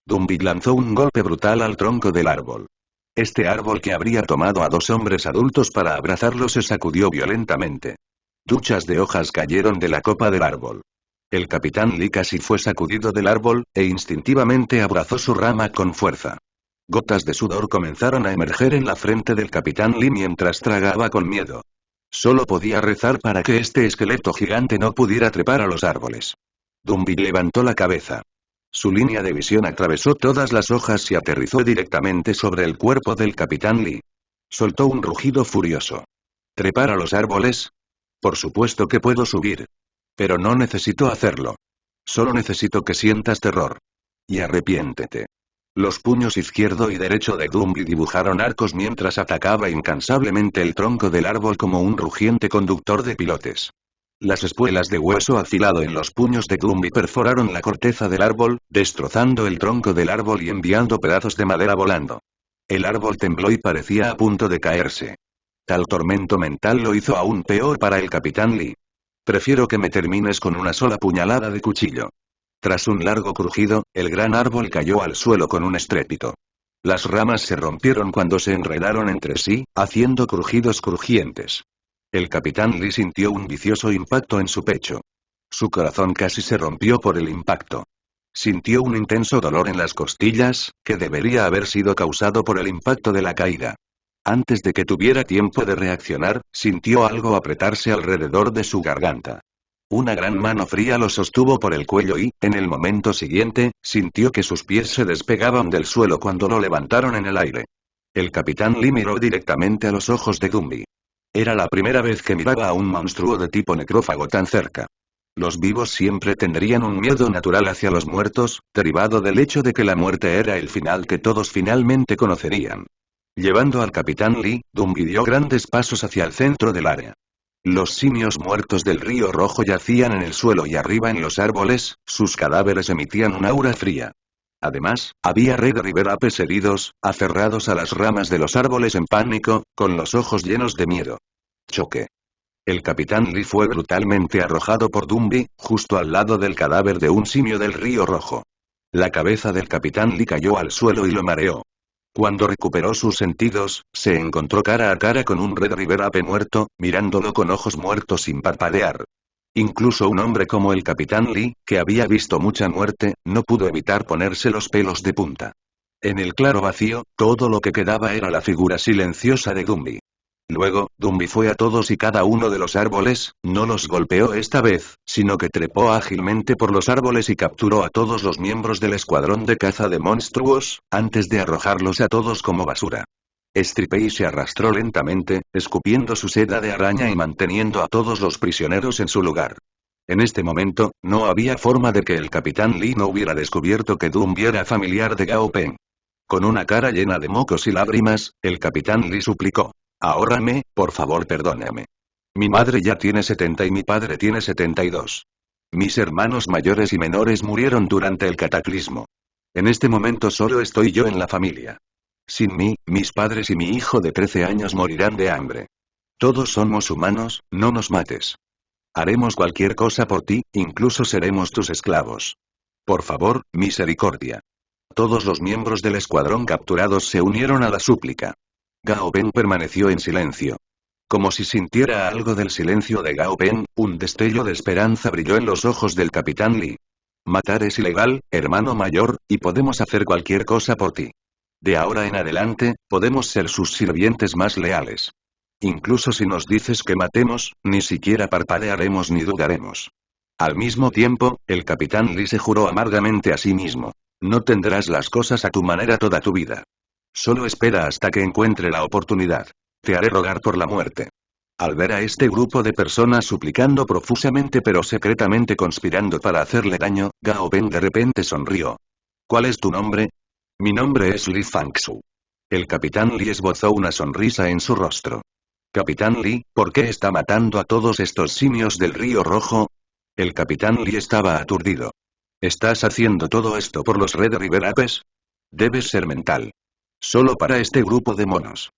Dumby lanzó un golpe brutal al tronco del árbol. Este árbol que habría tomado a 2 hombres adultos para abrazarlo se sacudió violentamente. Duchas de hojas cayeron de la copa del árbol. El Capitán Lee casi fue sacudido del árbol, e instintivamente abrazó su rama con fuerza. Gotas de sudor comenzaron a emerger en la frente del Capitán Lee mientras tragaba con miedo. Solo podía rezar para que este esqueleto gigante no pudiera trepar a los árboles. Dumby levantó la cabeza. Su línea de visión atravesó todas las hojas y aterrizó directamente sobre el cuerpo del Capitán Lee. Soltó un rugido furioso. ¿Trepar a los árboles? Por supuesto que puedo subir. Pero no necesito hacerlo. Solo necesito que sientas terror. Y arrepiéntete. Los puños izquierdo y derecho de Dumby dibujaron arcos mientras atacaba incansablemente el tronco del árbol como un rugiente conductor de pilotes. Las espuelas de hueso afilado en los puños de Dumby perforaron la corteza del árbol, destrozando el tronco del árbol y enviando pedazos de madera volando. El árbol tembló y parecía a punto de caerse. Tal tormento mental lo hizo aún peor para el Capitán Lee. Prefiero que me termines con una sola puñalada de cuchillo. Tras un largo crujido, el gran árbol cayó al suelo con un estrépito. Las ramas se rompieron cuando se enredaron entre sí, haciendo crujidos crujientes. El Capitán Lee sintió un vicioso impacto en su pecho. Su corazón casi se rompió por el impacto. Sintió un intenso dolor en las costillas, que debería haber sido causado por el impacto de la caída. Antes de que tuviera tiempo de reaccionar, sintió algo apretarse alrededor de su garganta. Una gran mano fría lo sostuvo por el cuello y, en el momento siguiente, sintió que sus pies se despegaban del suelo cuando lo levantaron en el aire. El Capitán Lee miró directamente a los ojos de Dumby. Era la primera vez que miraba a un monstruo de tipo necrófago tan cerca. Los vivos siempre tendrían un miedo natural hacia los muertos, derivado del hecho de que la muerte era el final que todos finalmente conocerían. Llevando al Capitán Lee, Dumby dio grandes pasos hacia el centro del área. Los simios muertos del río rojo yacían en el suelo y arriba en los árboles, sus cadáveres emitían un aura fría. Además, había Red River Apes heridos, aferrados a las ramas de los árboles en pánico, con los ojos llenos de miedo. Choque. El Capitán Lee fue brutalmente arrojado por Dumby, justo al lado del cadáver de un simio del río rojo. La cabeza del Capitán Lee cayó al suelo y lo mareó. Cuando recuperó sus sentidos, se encontró cara a cara con un Red River Ape muerto, mirándolo con ojos muertos sin parpadear. Incluso un hombre como el Capitán Lee, que había visto mucha muerte, no pudo evitar ponerse los pelos de punta. En el claro vacío, todo lo que quedaba era la figura silenciosa de Dumby. Luego, Dumby fue a todos y cada uno de los árboles, no los golpeó esta vez, sino que trepó ágilmente por los árboles y capturó a todos los miembros del escuadrón de caza de monstruos, antes de arrojarlos a todos como basura. Stripey se arrastró lentamente, escupiendo su seda de araña y manteniendo a todos los prisioneros en su lugar. En este momento, no había forma de que el Capitán Lee no hubiera descubierto que Dumby era familiar de Gao Peng. Con una cara llena de mocos y lágrimas, el Capitán Lee suplicó. Ahórrame, por favor, perdóname. Mi madre ya tiene 70 y mi padre tiene 72. Mis hermanos mayores y menores murieron durante el cataclismo. En este momento solo estoy yo en la familia. Sin mí, mis padres y mi hijo de 13 años morirán de hambre. Todos somos humanos, no nos mates. Haremos cualquier cosa por ti, incluso seremos tus esclavos. Por favor, misericordia. Todos los miembros del escuadrón capturados se unieron a la súplica. Gao Peng permaneció en silencio. Como si sintiera algo del silencio de Gao Pen, un destello de esperanza brilló en los ojos del capitán Lee. Matar es ilegal, hermano mayor, y podemos hacer cualquier cosa por ti. De ahora en adelante, podemos ser sus sirvientes más leales. Incluso si nos dices que matemos, ni siquiera parpadearemos ni dudaremos. Al mismo tiempo, el capitán Lee se juró amargamente a sí mismo. No tendrás las cosas a tu manera toda tu vida. Solo espera hasta que encuentre la oportunidad. Te haré rogar por la muerte. Al ver a este grupo de personas suplicando profusamente pero secretamente conspirando para hacerle daño, Gao Ben de repente sonrió. ¿Cuál es tu nombre? Mi nombre es Li Fangsu. El capitán Li esbozó una sonrisa en su rostro. Capitán Li, ¿por qué está matando a todos estos simios del río Rojo? El capitán Li estaba aturdido. ¿Estás haciendo todo esto por los Red River Apes? Debes ser mental. Solo para este grupo de monos.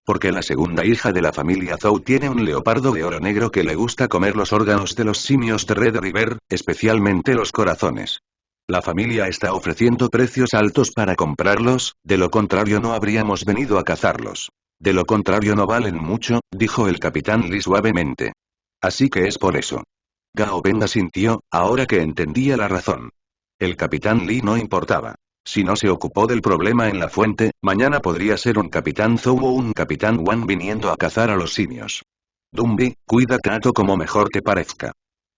Porque la segunda hija de la familia Zhou tiene un leopardo de oro negro que le gusta comer los órganos de los simios de Red River, especialmente los corazones. La familia está ofreciendo precios altos para comprarlos, de lo contrario no habríamos venido a cazarlos. De lo contrario no valen mucho, dijo el capitán Lee suavemente. Así que es por eso. Gao Ben asintió, ahora que entendía la razón. El capitán Lee no importaba. Si no se ocupó del problema en la fuente, mañana podría ser un capitán Zhou o un capitán Wang viniendo a cazar a los simios. Dumbi, cuida Kato como mejor te parezca.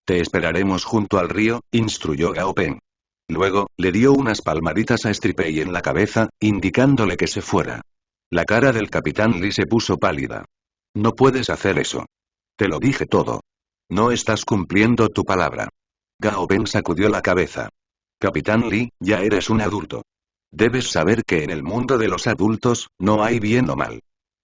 Te esperaremos junto al río, instruyó Gao Ben. Luego, le dio unas palmaditas a Stripey en la cabeza, indicándole que se fuera. La cara del capitán Lee se puso pálida. No puedes hacer eso. Te lo dije todo. No estás cumpliendo tu palabra. Gao Ben sacudió la cabeza. Capitán Lee, ya eres un adulto. Debes saber que en el mundo de los adultos, no hay bien o mal.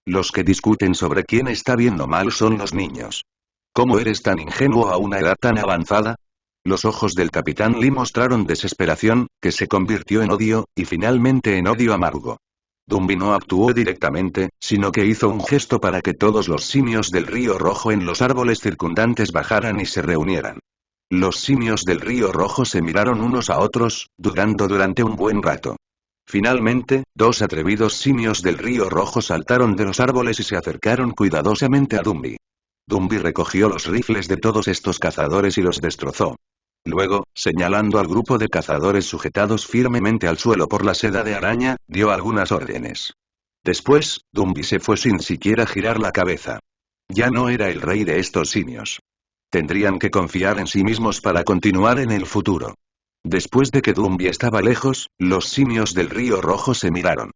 Los que discuten sobre quién está bien o mal son los niños. ¿Cómo eres tan ingenuo a una edad tan avanzada? Los ojos del capitán Lee mostraron desesperación, que se convirtió en odio, y finalmente en odio amargo. Dumbi no actuó directamente, sino que hizo un gesto para que todos los simios del río Rojo en los árboles circundantes bajaran y se reunieran. Los simios del río Rojo se miraron unos a otros, dudando durante un buen rato. Finalmente, dos atrevidos simios del río Rojo saltaron de los árboles y se acercaron cuidadosamente a Dumbi. Dumbi recogió los rifles de todos estos cazadores y los destrozó. Luego, señalando al grupo de cazadores sujetados firmemente al suelo por la seda de araña, dio algunas órdenes. Después, Dumbi se fue sin siquiera girar la cabeza. Ya no era el rey de estos simios. Tendrían que confiar en sí mismos para continuar en el futuro. Después de que Dumbi estaba lejos, los simios del río Rojo se miraron.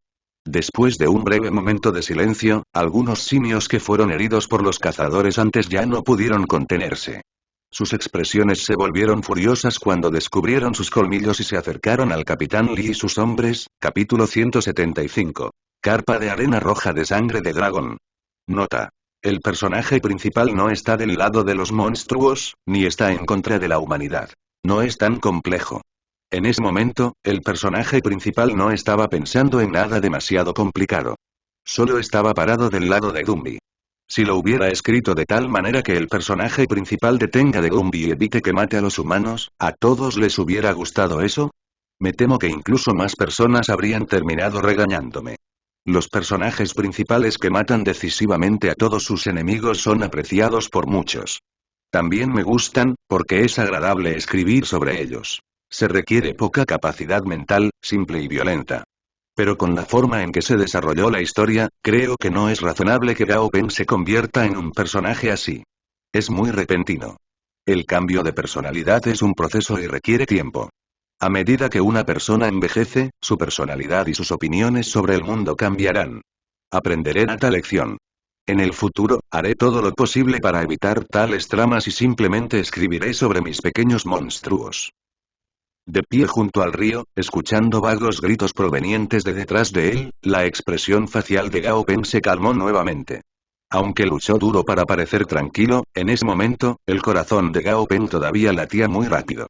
Después de un breve momento de silencio, algunos simios que fueron heridos por los cazadores antes ya no pudieron contenerse. Sus expresiones se volvieron furiosas cuando descubrieron sus colmillos y se acercaron al capitán Lee y sus hombres. Capítulo 175. Carpa de arena roja de sangre de dragón. Nota. El personaje principal no está del lado de los monstruos, ni está en contra de la humanidad. No es tan complejo. En ese momento, el personaje principal no estaba pensando en nada demasiado complicado. Solo estaba parado del lado de Dumbi. Si lo hubiera escrito de tal manera que el personaje principal detenga de Dumbi y evite que mate a los humanos, ¿a todos les hubiera gustado eso? Me temo que incluso más personas habrían terminado regañándome. Los personajes principales que matan decisivamente a todos sus enemigos son apreciados por muchos. También me gustan, porque es agradable escribir sobre ellos. Se requiere poca capacidad mental, simple y violenta. Pero con la forma en que se desarrolló la historia, creo que no es razonable que Gao Ben se convierta en un personaje así. Es muy repentino. El cambio de personalidad es un proceso y requiere tiempo. A medida que una persona envejece, su personalidad y sus opiniones sobre el mundo cambiarán. Aprenderé esta lección. En el futuro, haré todo lo posible para evitar tales tramas y simplemente escribiré sobre mis pequeños monstruos. De pie junto al río, escuchando vagos gritos provenientes de detrás de él, la expresión facial de Gao Ben se calmó nuevamente. Aunque luchó duro para parecer tranquilo, en ese momento, el corazón de Gao Ben todavía latía muy rápido.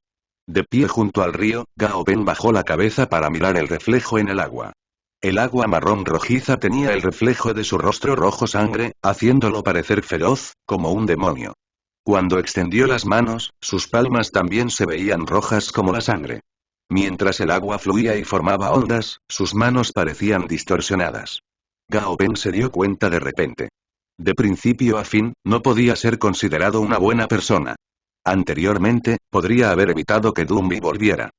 De pie junto al río, Gao Ben bajó la cabeza para mirar el reflejo en el agua. El agua marrón rojiza tenía el reflejo de su rostro rojo sangre, haciéndolo parecer feroz, como un demonio. Cuando extendió las manos, sus palmas también se veían rojas como la sangre. Mientras el agua fluía y formaba ondas, sus manos parecían distorsionadas. Gao Ben se dio cuenta de repente. De principio a fin, no podía ser considerado una buena persona. Anteriormente, podría haber evitado que Dumbi volviera.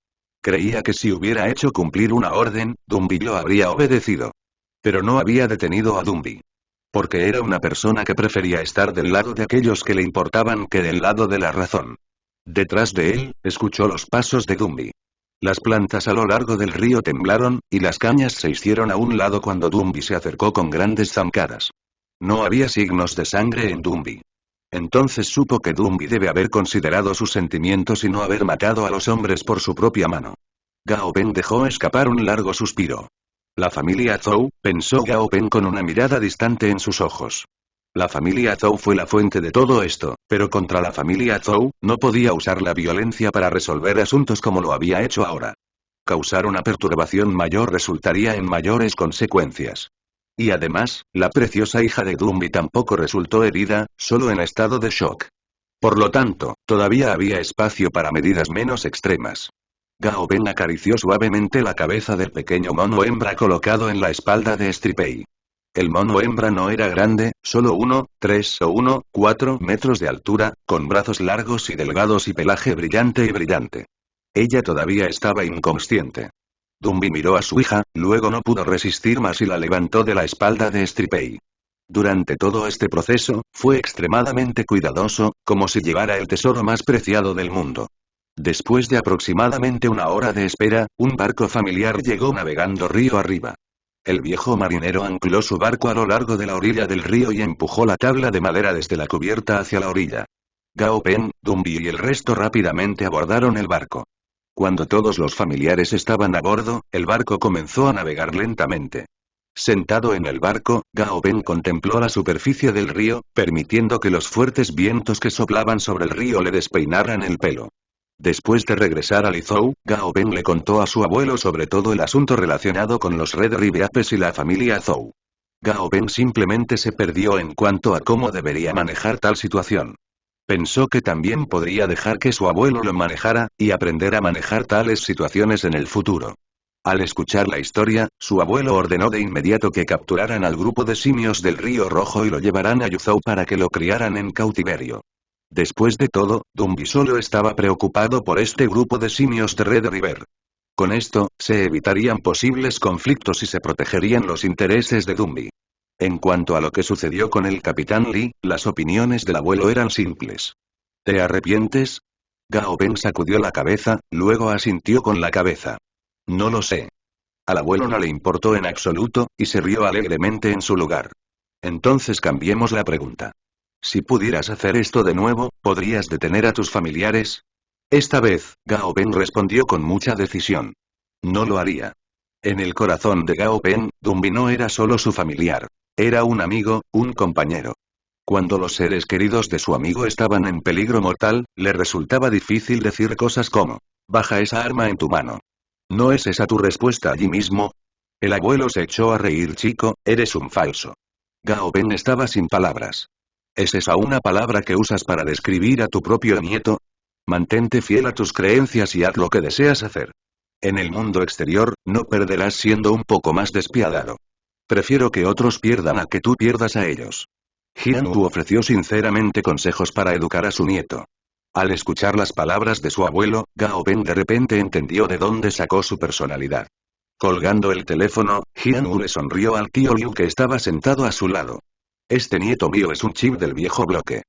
Creía que si hubiera hecho cumplir una orden, Dumbi lo habría obedecido. Pero no había detenido a Dumbi. Porque era una persona que prefería estar del lado de aquellos que le importaban que del lado de la razón. Detrás de él, escuchó los pasos de Dumbi. Las plantas a lo largo del río temblaron, y las cañas se hicieron a un lado cuando Dumbi se acercó con grandes zancadas. No había signos de sangre en Dumbi. Entonces supo que Dumbi debe haber considerado sus sentimientos y no haber matado a los hombres por su propia mano. Gao Ben dejó escapar un largo suspiro. La familia Zhou, pensó Gao Ben con una mirada distante en sus ojos. La familia Zhou fue la fuente de todo esto, pero contra la familia Zhou, no podía usar la violencia para resolver asuntos como lo había hecho ahora. Causar una perturbación mayor resultaría en mayores consecuencias. Y además, la preciosa hija de Dumbi tampoco resultó herida, solo en estado de shock. Por lo tanto, todavía había espacio para medidas menos extremas. Gao Ben acarició suavemente la cabeza del pequeño mono hembra colocado en la espalda de Stripey. El mono hembra no era grande, solo 1,3 o 1,4 metros de altura, con brazos largos y delgados y pelaje brillante y brillante. Ella todavía estaba inconsciente. Dumbi miró a su hija, luego no pudo resistir más y la levantó de la espalda de Stripey. Durante todo este proceso, fue extremadamente cuidadoso, como si llevara el tesoro más preciado del mundo. Después de aproximadamente una hora de espera, un barco familiar llegó navegando río arriba. El viejo marinero ancló su barco a lo largo de la orilla del río y empujó la tabla de madera desde la cubierta hacia la orilla. Gao Ben, Dumbi y el resto rápidamente abordaron el barco. Cuando todos los familiares estaban a bordo, el barco comenzó a navegar lentamente. Sentado en el barco, Gao Ben contempló la superficie del río, permitiendo que los fuertes vientos que soplaban sobre el río le despeinaran el pelo. Después de regresar a Lizhou, Gao Ben le contó a su abuelo sobre todo el asunto relacionado con los Red River Apes y la familia Zhou. Gao Ben simplemente se perdió en cuanto a cómo debería manejar tal situación. Pensó que también podría dejar que su abuelo lo manejara, y aprender a manejar tales situaciones en el futuro. Al escuchar la historia, su abuelo ordenó de inmediato que capturaran al grupo de simios del Río Rojo y lo llevaran a Yuzhou para que lo criaran en cautiverio. Después de todo, Dumbi solo estaba preocupado por este grupo de simios de Red River. Con esto, se evitarían posibles conflictos y se protegerían los intereses de Dumbi. En cuanto a lo que sucedió con el Capitán Lee, las opiniones del abuelo eran simples. ¿Te arrepientes? Gao Ben sacudió la cabeza, luego asintió con la cabeza. No lo sé. Al abuelo no le importó en absoluto, y se rió alegremente en su lugar. Entonces cambiemos la pregunta. Si pudieras hacer esto de nuevo, ¿podrías detener a tus familiares? Esta vez, Gao Ben respondió con mucha decisión. No lo haría. En el corazón de Gao Ben, Dumbi no era solo su familiar. Era un amigo, un compañero. Cuando los seres queridos de su amigo estaban en peligro mortal, le resultaba difícil decir cosas como, baja esa arma en tu mano. ¿No es esa tu respuesta allí mismo? El abuelo se echó a reír. Chico, eres un falso. Gao Ben estaba sin palabras. ¿Es esa una palabra que usas para describir a tu propio nieto? Mantente fiel a tus creencias y haz lo que deseas hacer. En el mundo exterior, no perderás siendo un poco más despiadado. Prefiero que otros pierdan a que tú pierdas a ellos. Jian Wu ofreció sinceramente consejos para educar a su nieto. Al escuchar las palabras de su abuelo, Gao Ben de repente entendió de dónde sacó su personalidad. Colgando el teléfono, Jian Wu le sonrió al tío Liu que estaba sentado a su lado. Este nieto mío es un chip del viejo bloque.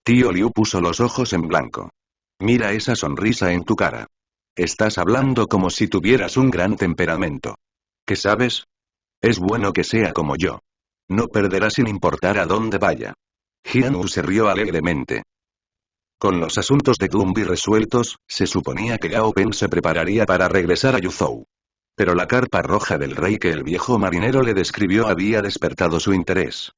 Tío Liu puso los ojos en blanco. Mira esa sonrisa en tu cara. Estás hablando como si tuvieras un gran temperamento. ¿Qué sabes? Es bueno que sea como yo. No perderá sin importar a dónde vaya. Jian Wu se rió alegremente. Con los asuntos de Dumbi resueltos, se suponía que Gao Ben se prepararía para regresar a Yuzhou. Pero la carpa roja del rey que el viejo marinero le describió había despertado su interés.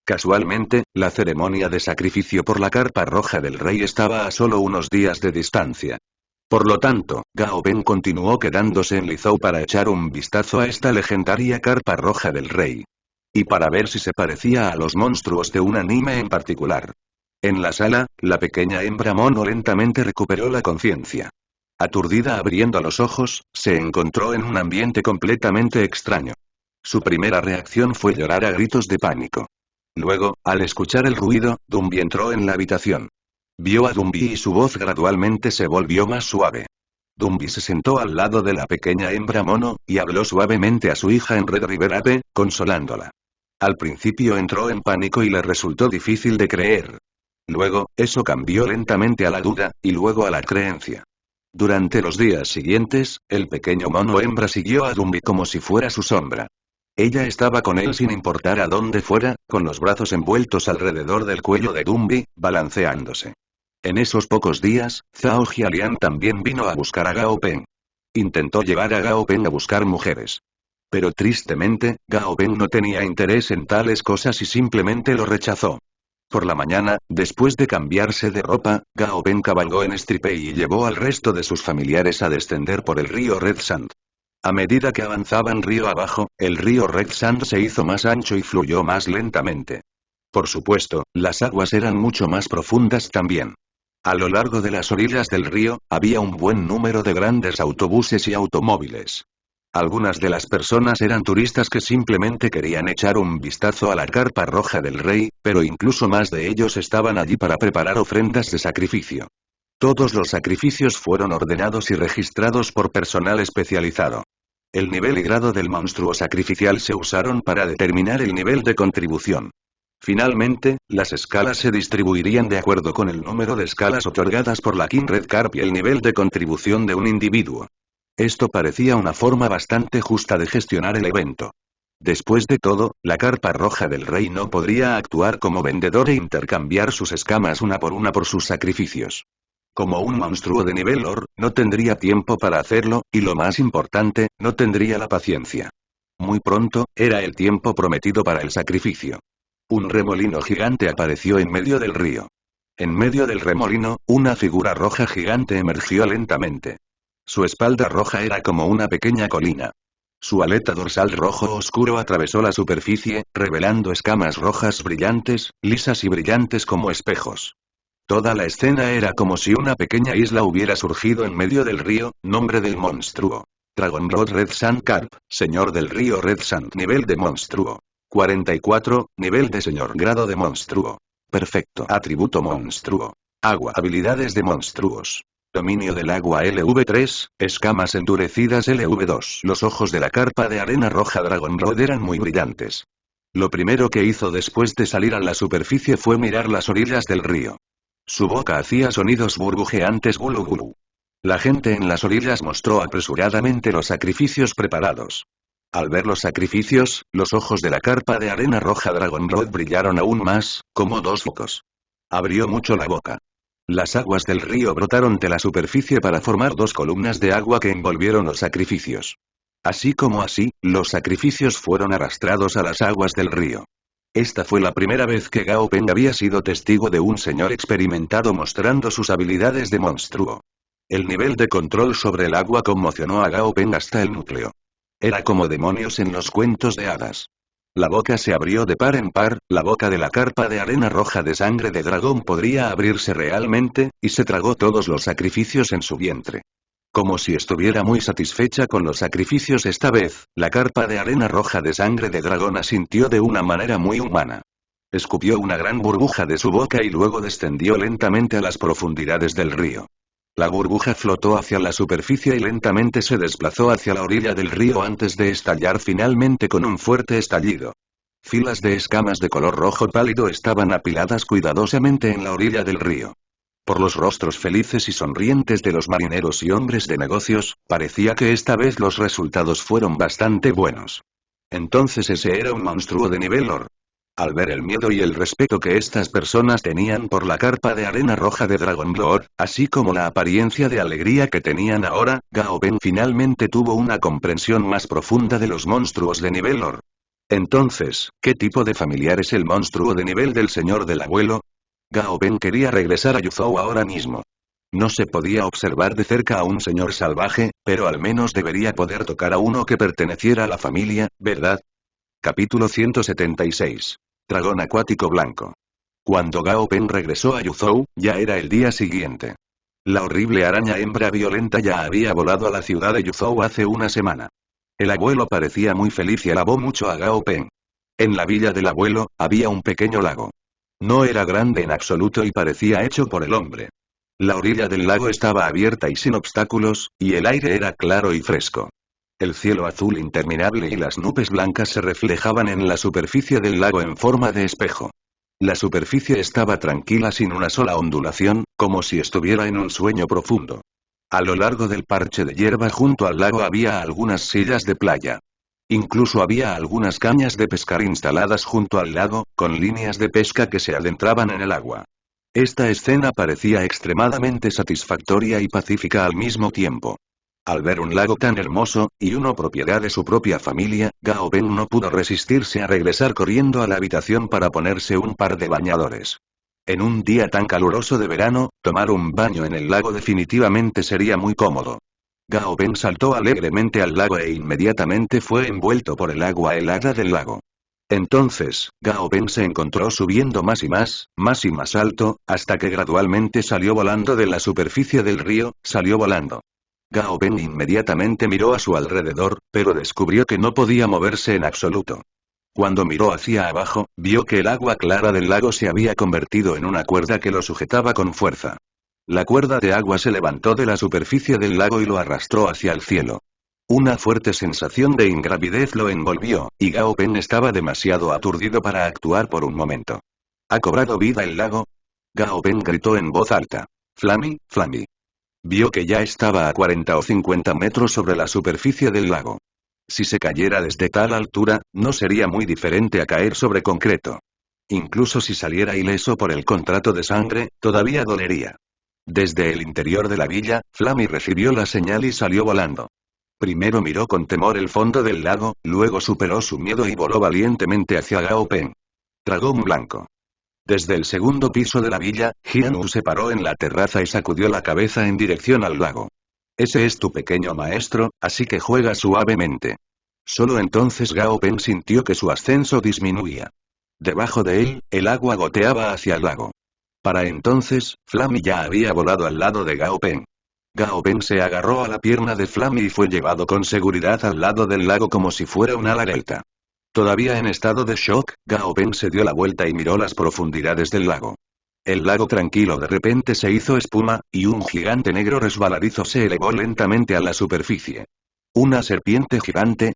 Casualmente, la ceremonia de sacrificio por la carpa roja del rey estaba a solo unos días de distancia. Por lo tanto, Gao Ben continuó quedándose en Lizhou para echar un vistazo a esta legendaria carpa roja del rey. Y para ver si se parecía a los monstruos de un anime en particular. En la sala, la pequeña hembra mono lentamente recuperó la conciencia. Aturdida abriendo los ojos, se encontró en un ambiente completamente extraño. Su primera reacción fue llorar a gritos de pánico. Luego, al escuchar el ruido, Dumbi entró en la habitación. Vio a Dumbi y su voz gradualmente se volvió más suave. Dumbi se sentó al lado de la pequeña hembra mono, y habló suavemente a su hija en Red River Ape, consolándola. Al principio entró en pánico y le resultó difícil de creer. Luego, eso cambió lentamente a la duda, y luego a la creencia. Durante los días siguientes, el pequeño mono hembra siguió a Dumbi como si fuera su sombra. Ella estaba con él sin importar a dónde fuera, con los brazos envueltos alrededor del cuello de Dumbi, balanceándose. En esos pocos días, Zhao Jialian también vino a buscar a Gao Peng. Intentó llevar a Gao Peng a buscar mujeres. Pero tristemente, Gao Peng no tenía interés en tales cosas y simplemente lo rechazó. Por la mañana, después de cambiarse de ropa, Gao Peng cabalgó en Stripey y llevó al resto de sus familiares a descender por el río Red Sand. A medida que avanzaban río abajo, el río Red Sand se hizo más ancho y fluyó más lentamente. Por supuesto, las aguas eran mucho más profundas también. A lo largo de las orillas del río, había un buen número de grandes autobuses y automóviles. Algunas de las personas eran turistas que simplemente querían echar un vistazo a la carpa roja del rey, pero incluso más de ellos estaban allí para preparar ofrendas de sacrificio. Todos los sacrificios fueron ordenados y registrados por personal especializado. El nivel y grado del monstruo sacrificial se usaron para determinar el nivel de contribución. Finalmente, las escalas se distribuirían de acuerdo con el número de escalas otorgadas por la King Red Carp y el nivel de contribución de un individuo. Esto parecía una forma bastante justa de gestionar el evento. Después de todo, la carpa roja del rey no podría actuar como vendedor e intercambiar sus escamas una por sus sacrificios. Como un monstruo de nivel OR, no tendría tiempo para hacerlo, y lo más importante, no tendría la paciencia. Muy pronto, era el tiempo prometido para el sacrificio. Un remolino gigante apareció en medio del río. En medio del remolino, una figura roja gigante emergió lentamente. Su espalda roja era como una pequeña colina. Su aleta dorsal rojo oscuro atravesó la superficie, revelando escamas rojas brillantes, lisas y brillantes como espejos. Toda la escena era como si una pequeña isla hubiera surgido en medio del río. Nombre del monstruo: Dragonblood Red Sand Carp, señor del río Red Sand. Nivel de monstruo: 44, nivel de señor. Grado de monstruo: perfecto. Atributo monstruo: agua. Habilidades de monstruos: dominio del agua LV3, escamas endurecidas LV2. Los ojos de la carpa de arena roja Dragonblood eran muy brillantes. Lo primero que hizo después de salir a la superficie fue mirar las orillas del río. Su boca hacía sonidos burbujeantes gulu gulu. La gente en las orillas mostró apresuradamente los sacrificios preparados. Al ver los sacrificios, los ojos de la carpa de arena roja Dragonblood brillaron aún más, como dos focos. Abrió mucho la boca. Las aguas del río brotaron de la superficie para formar dos columnas de agua que envolvieron los sacrificios. Así, los sacrificios fueron arrastrados a las aguas del río. Esta fue la primera vez que Gao Peng había sido testigo de un señor experimentado mostrando sus habilidades de monstruo. El nivel de control sobre el agua conmocionó a Gao Peng hasta el núcleo. Era como demonios en los cuentos de hadas. La boca se abrió de par en par, la boca de la carpa de arena roja de sangre de dragón podría abrirse realmente, y se tragó todos los sacrificios en su vientre. Como si estuviera muy satisfecha con los sacrificios esta vez, la carpa de arena roja de sangre de dragón asintió de una manera muy humana. Escupió una gran burbuja de su boca y luego descendió lentamente a las profundidades del río. La burbuja flotó hacia la superficie y lentamente se desplazó hacia la orilla del río antes de estallar finalmente con un fuerte estallido. Filas de escamas de color rojo pálido estaban apiladas cuidadosamente en la orilla del río. Por los rostros felices y sonrientes de los marineros y hombres de negocios, parecía que esta vez los resultados fueron bastante buenos. Entonces ese era un monstruo de nivel OR. Al ver el miedo y el respeto que estas personas tenían por la carpa de arena roja de Dragonblood, así como la apariencia de alegría que tenían ahora, Gao Peng finalmente tuvo una comprensión más profunda de los monstruos de nivel OR. Entonces, ¿qué tipo de familiar es el monstruo de nivel del señor del abuelo? Gao Peng quería regresar a Yuzhou ahora mismo. No se podía observar de cerca a un señor salvaje, pero al menos debería poder tocar a uno que perteneciera a la familia, ¿verdad? Capítulo 176. Dragón acuático blanco. Cuando Gao Peng regresó a Yuzhou, ya era el día siguiente. La horrible araña hembra violenta ya había volado a la ciudad de Yuzhou hace una semana. El abuelo parecía muy feliz y alabó mucho a Gao Peng. En la villa del abuelo, había un pequeño lago. No era grande en absoluto y parecía hecho por el hombre. La orilla del lago estaba abierta y sin obstáculos, y el aire era claro y fresco. El cielo azul interminable y las nubes blancas se reflejaban en la superficie del lago en forma de espejo. La superficie estaba tranquila sin una sola ondulación, como si estuviera en un sueño profundo. A lo largo del parche de hierba junto al lago había algunas sillas de playa. Incluso había algunas cañas de pescar instaladas junto al lago, con líneas de pesca que se adentraban en el agua. Esta escena parecía extremadamente satisfactoria y pacífica al mismo tiempo. Al ver un lago tan hermoso, y uno propiedad de su propia familia, Gao Ben no pudo resistirse a regresar corriendo a la habitación para ponerse un par de bañadores. En un día tan caluroso de verano, tomar un baño en el lago definitivamente sería muy cómodo. Gao Ben saltó alegremente al lago e inmediatamente fue envuelto por el agua helada del lago. Entonces, Gao Ben se encontró subiendo más y más alto, hasta que gradualmente salió volando de la superficie del río, salió volando. Gao Ben inmediatamente miró a su alrededor, pero descubrió que no podía moverse en absoluto. Cuando miró hacia abajo, vio que el agua clara del lago se había convertido en una cuerda que lo sujetaba con fuerza. La cuerda de agua se levantó de la superficie del lago y lo arrastró hacia el cielo. Una fuerte sensación de ingravidez lo envolvió, y Gao Ben estaba demasiado aturdido para actuar por un momento. ¿Ha cobrado vida el lago? Gao Ben gritó en voz alta. Flammy, Flammy. Vio que ya estaba a 40 o 50 metros sobre la superficie del lago. Si se cayera desde tal altura, no sería muy diferente a caer sobre concreto. Incluso si saliera ileso por el contrato de sangre, todavía dolería. Desde el interior de la villa, Flammy recibió la señal y salió volando. Primero miró con temor el fondo del lago, luego superó su miedo y voló valientemente hacia Gao Ben. Dragón blanco. Desde el segundo piso de la villa, Jianu se paró en la terraza y sacudió la cabeza en dirección al lago. Ese es tu pequeño maestro, así que juega suavemente. Solo entonces Gao Ben sintió que su ascenso disminuía. Debajo de él, el agua goteaba hacia el lago. Para entonces, Flammy ya había volado al lado de Gao Ben. Gao Ben se agarró a la pierna de Flammy y fue llevado con seguridad al lado del lago como si fuera un ala delta. Todavía en estado de shock, Gao Ben se dio la vuelta y miró las profundidades del lago. El lago tranquilo de repente se hizo espuma, y un gigante negro resbaladizo se elevó lentamente a la superficie. ¿Una serpiente gigante?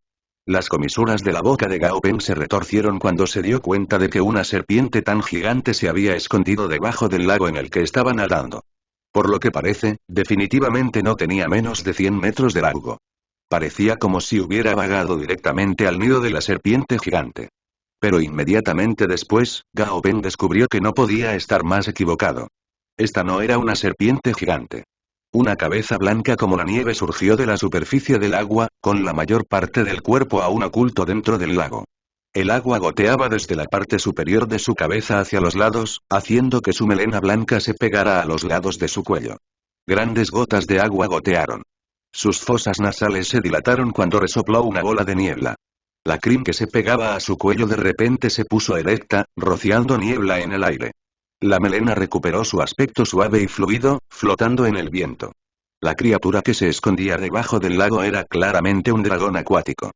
Las comisuras de la boca de Gao Ben se retorcieron cuando se dio cuenta de que una serpiente tan gigante se había escondido debajo del lago en el que estaba nadando. Por lo que parece, definitivamente no tenía menos de 100 metros de largo. Parecía como si hubiera vagado directamente al nido de la serpiente gigante. Pero inmediatamente después, Gao Ben descubrió que no podía estar más equivocado. Esta no era una serpiente gigante. Una cabeza blanca como la nieve surgió de la superficie del agua, con la mayor parte del cuerpo aún oculto dentro del lago. El agua goteaba desde la parte superior de su cabeza hacia los lados, haciendo que su melena blanca se pegara a los lados de su cuello. Grandes gotas de agua gotearon. Sus fosas nasales se dilataron cuando resopló una bola de niebla. La crin que se pegaba a su cuello de repente se puso erecta, rociando niebla en el aire. La melena recuperó su aspecto suave y fluido, flotando en el viento. La criatura que se escondía debajo del lago era claramente un dragón acuático.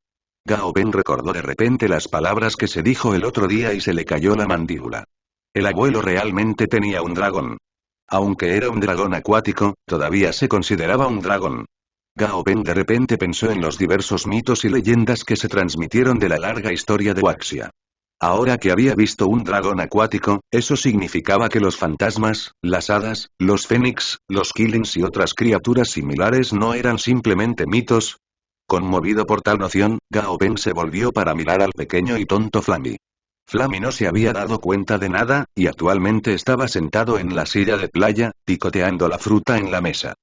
Gao Ben recordó de repente las palabras que se dijo el otro día y se le cayó la mandíbula. El abuelo realmente tenía un dragón. Aunque era un dragón acuático, todavía se consideraba un dragón. Gao Ben de repente pensó en los diversos mitos y leyendas que se transmitieron de la larga historia de Waxia. Ahora que había visto un dragón acuático, eso significaba que los fantasmas, las hadas, los fénix, los killings y otras criaturas similares no eran simplemente mitos. Conmovido por tal noción, Gao Ben se volvió para mirar al pequeño y tonto Flammy. Flammy no se había dado cuenta de nada, y actualmente estaba sentado en la silla de playa, picoteando la fruta en la mesa.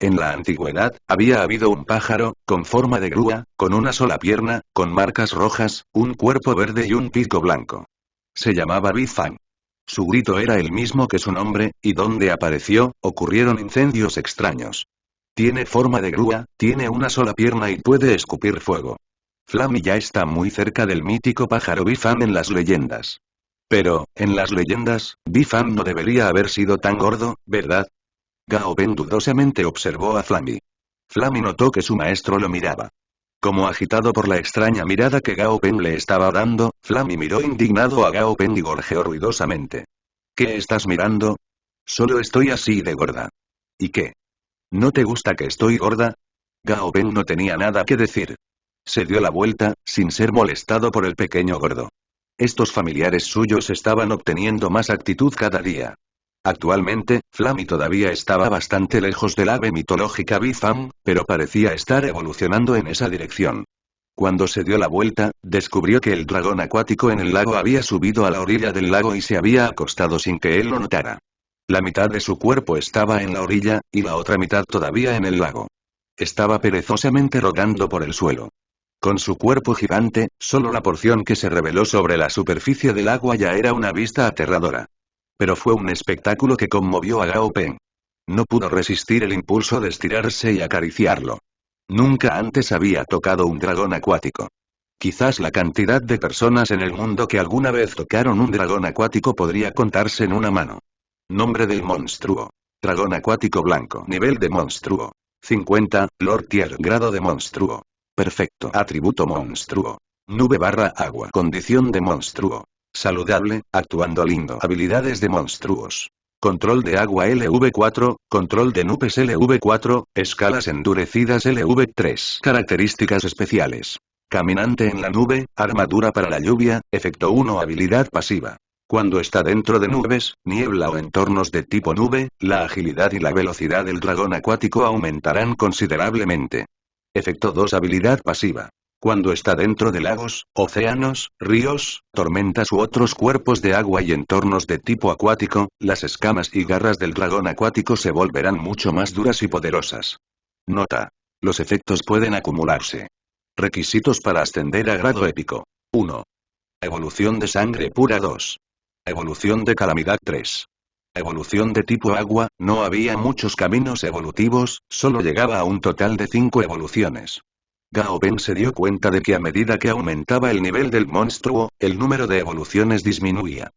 En la antigüedad, había habido un pájaro, con forma de grúa, con una sola pierna, con marcas rojas, un cuerpo verde y un pico blanco. Se llamaba Bifang. Su grito era el mismo que su nombre, y donde apareció, ocurrieron incendios extraños. Tiene forma de grúa, tiene una sola pierna y puede escupir fuego. Flammy ya está muy cerca del mítico pájaro Bifang en las leyendas. Pero, en las leyendas, Bifang no debería haber sido tan gordo, ¿verdad? Gao Ben dudosamente observó a Flammy. Flammy notó que su maestro lo miraba. Como agitado por la extraña mirada que Gao Peng le estaba dando, Flammy miró indignado a Gao Peng y gorjeó ruidosamente. ¿Qué estás mirando? Solo estoy así de gorda. ¿Y qué? ¿No te gusta que estoy gorda? Gao Peng no tenía nada que decir. Se dio la vuelta, sin ser molestado por el pequeño gordo. Estos familiares suyos estaban obteniendo más actitud cada día. Actualmente, Flammy todavía estaba bastante lejos del ave mitológica Bifam, pero parecía estar evolucionando en esa dirección. Cuando se dio la vuelta, descubrió que el dragón acuático en el lago había subido a la orilla del lago y se había acostado sin que él lo notara. La mitad de su cuerpo estaba en la orilla, y la otra mitad todavía en el lago. Estaba perezosamente rodando por el suelo. Con su cuerpo gigante, solo la porción que se reveló sobre la superficie del agua ya era una vista aterradora. Pero fue un espectáculo que conmovió a Gao Peng. No pudo resistir el impulso de estirarse y acariciarlo. Nunca antes había tocado un dragón acuático. Quizás la cantidad de personas en el mundo que alguna vez tocaron un dragón acuático podría contarse en una mano. Nombre del monstruo. Dragón acuático blanco. Nivel de monstruo. 50, Lord Tier. Grado de monstruo. Perfecto. Atributo monstruo. Nube barra agua. Condición de monstruo. Saludable, actuando lindo. Habilidades de monstruos. Control de agua LV4, control de nubes LV4, escalas endurecidas LV3. Características especiales. Caminante en la nube, armadura para la lluvia, efecto 1 habilidad pasiva. Cuando está dentro de nubes, niebla o entornos de tipo nube, la agilidad y la velocidad del dragón acuático aumentarán considerablemente. Efecto 2 habilidad pasiva. Cuando está dentro de lagos, océanos, ríos, tormentas u otros cuerpos de agua y entornos de tipo acuático, las escamas y garras del dragón acuático se volverán mucho más duras y poderosas. Nota. Los efectos pueden acumularse. Requisitos para ascender a grado épico. 1. Evolución de sangre pura 2. Evolución de calamidad 3. Evolución de tipo agua, no había muchos caminos evolutivos, solo llegaba a un total de 5 evoluciones. Gao Peng se dio cuenta de que a medida que aumentaba el nivel del monstruo, el número de evoluciones disminuía.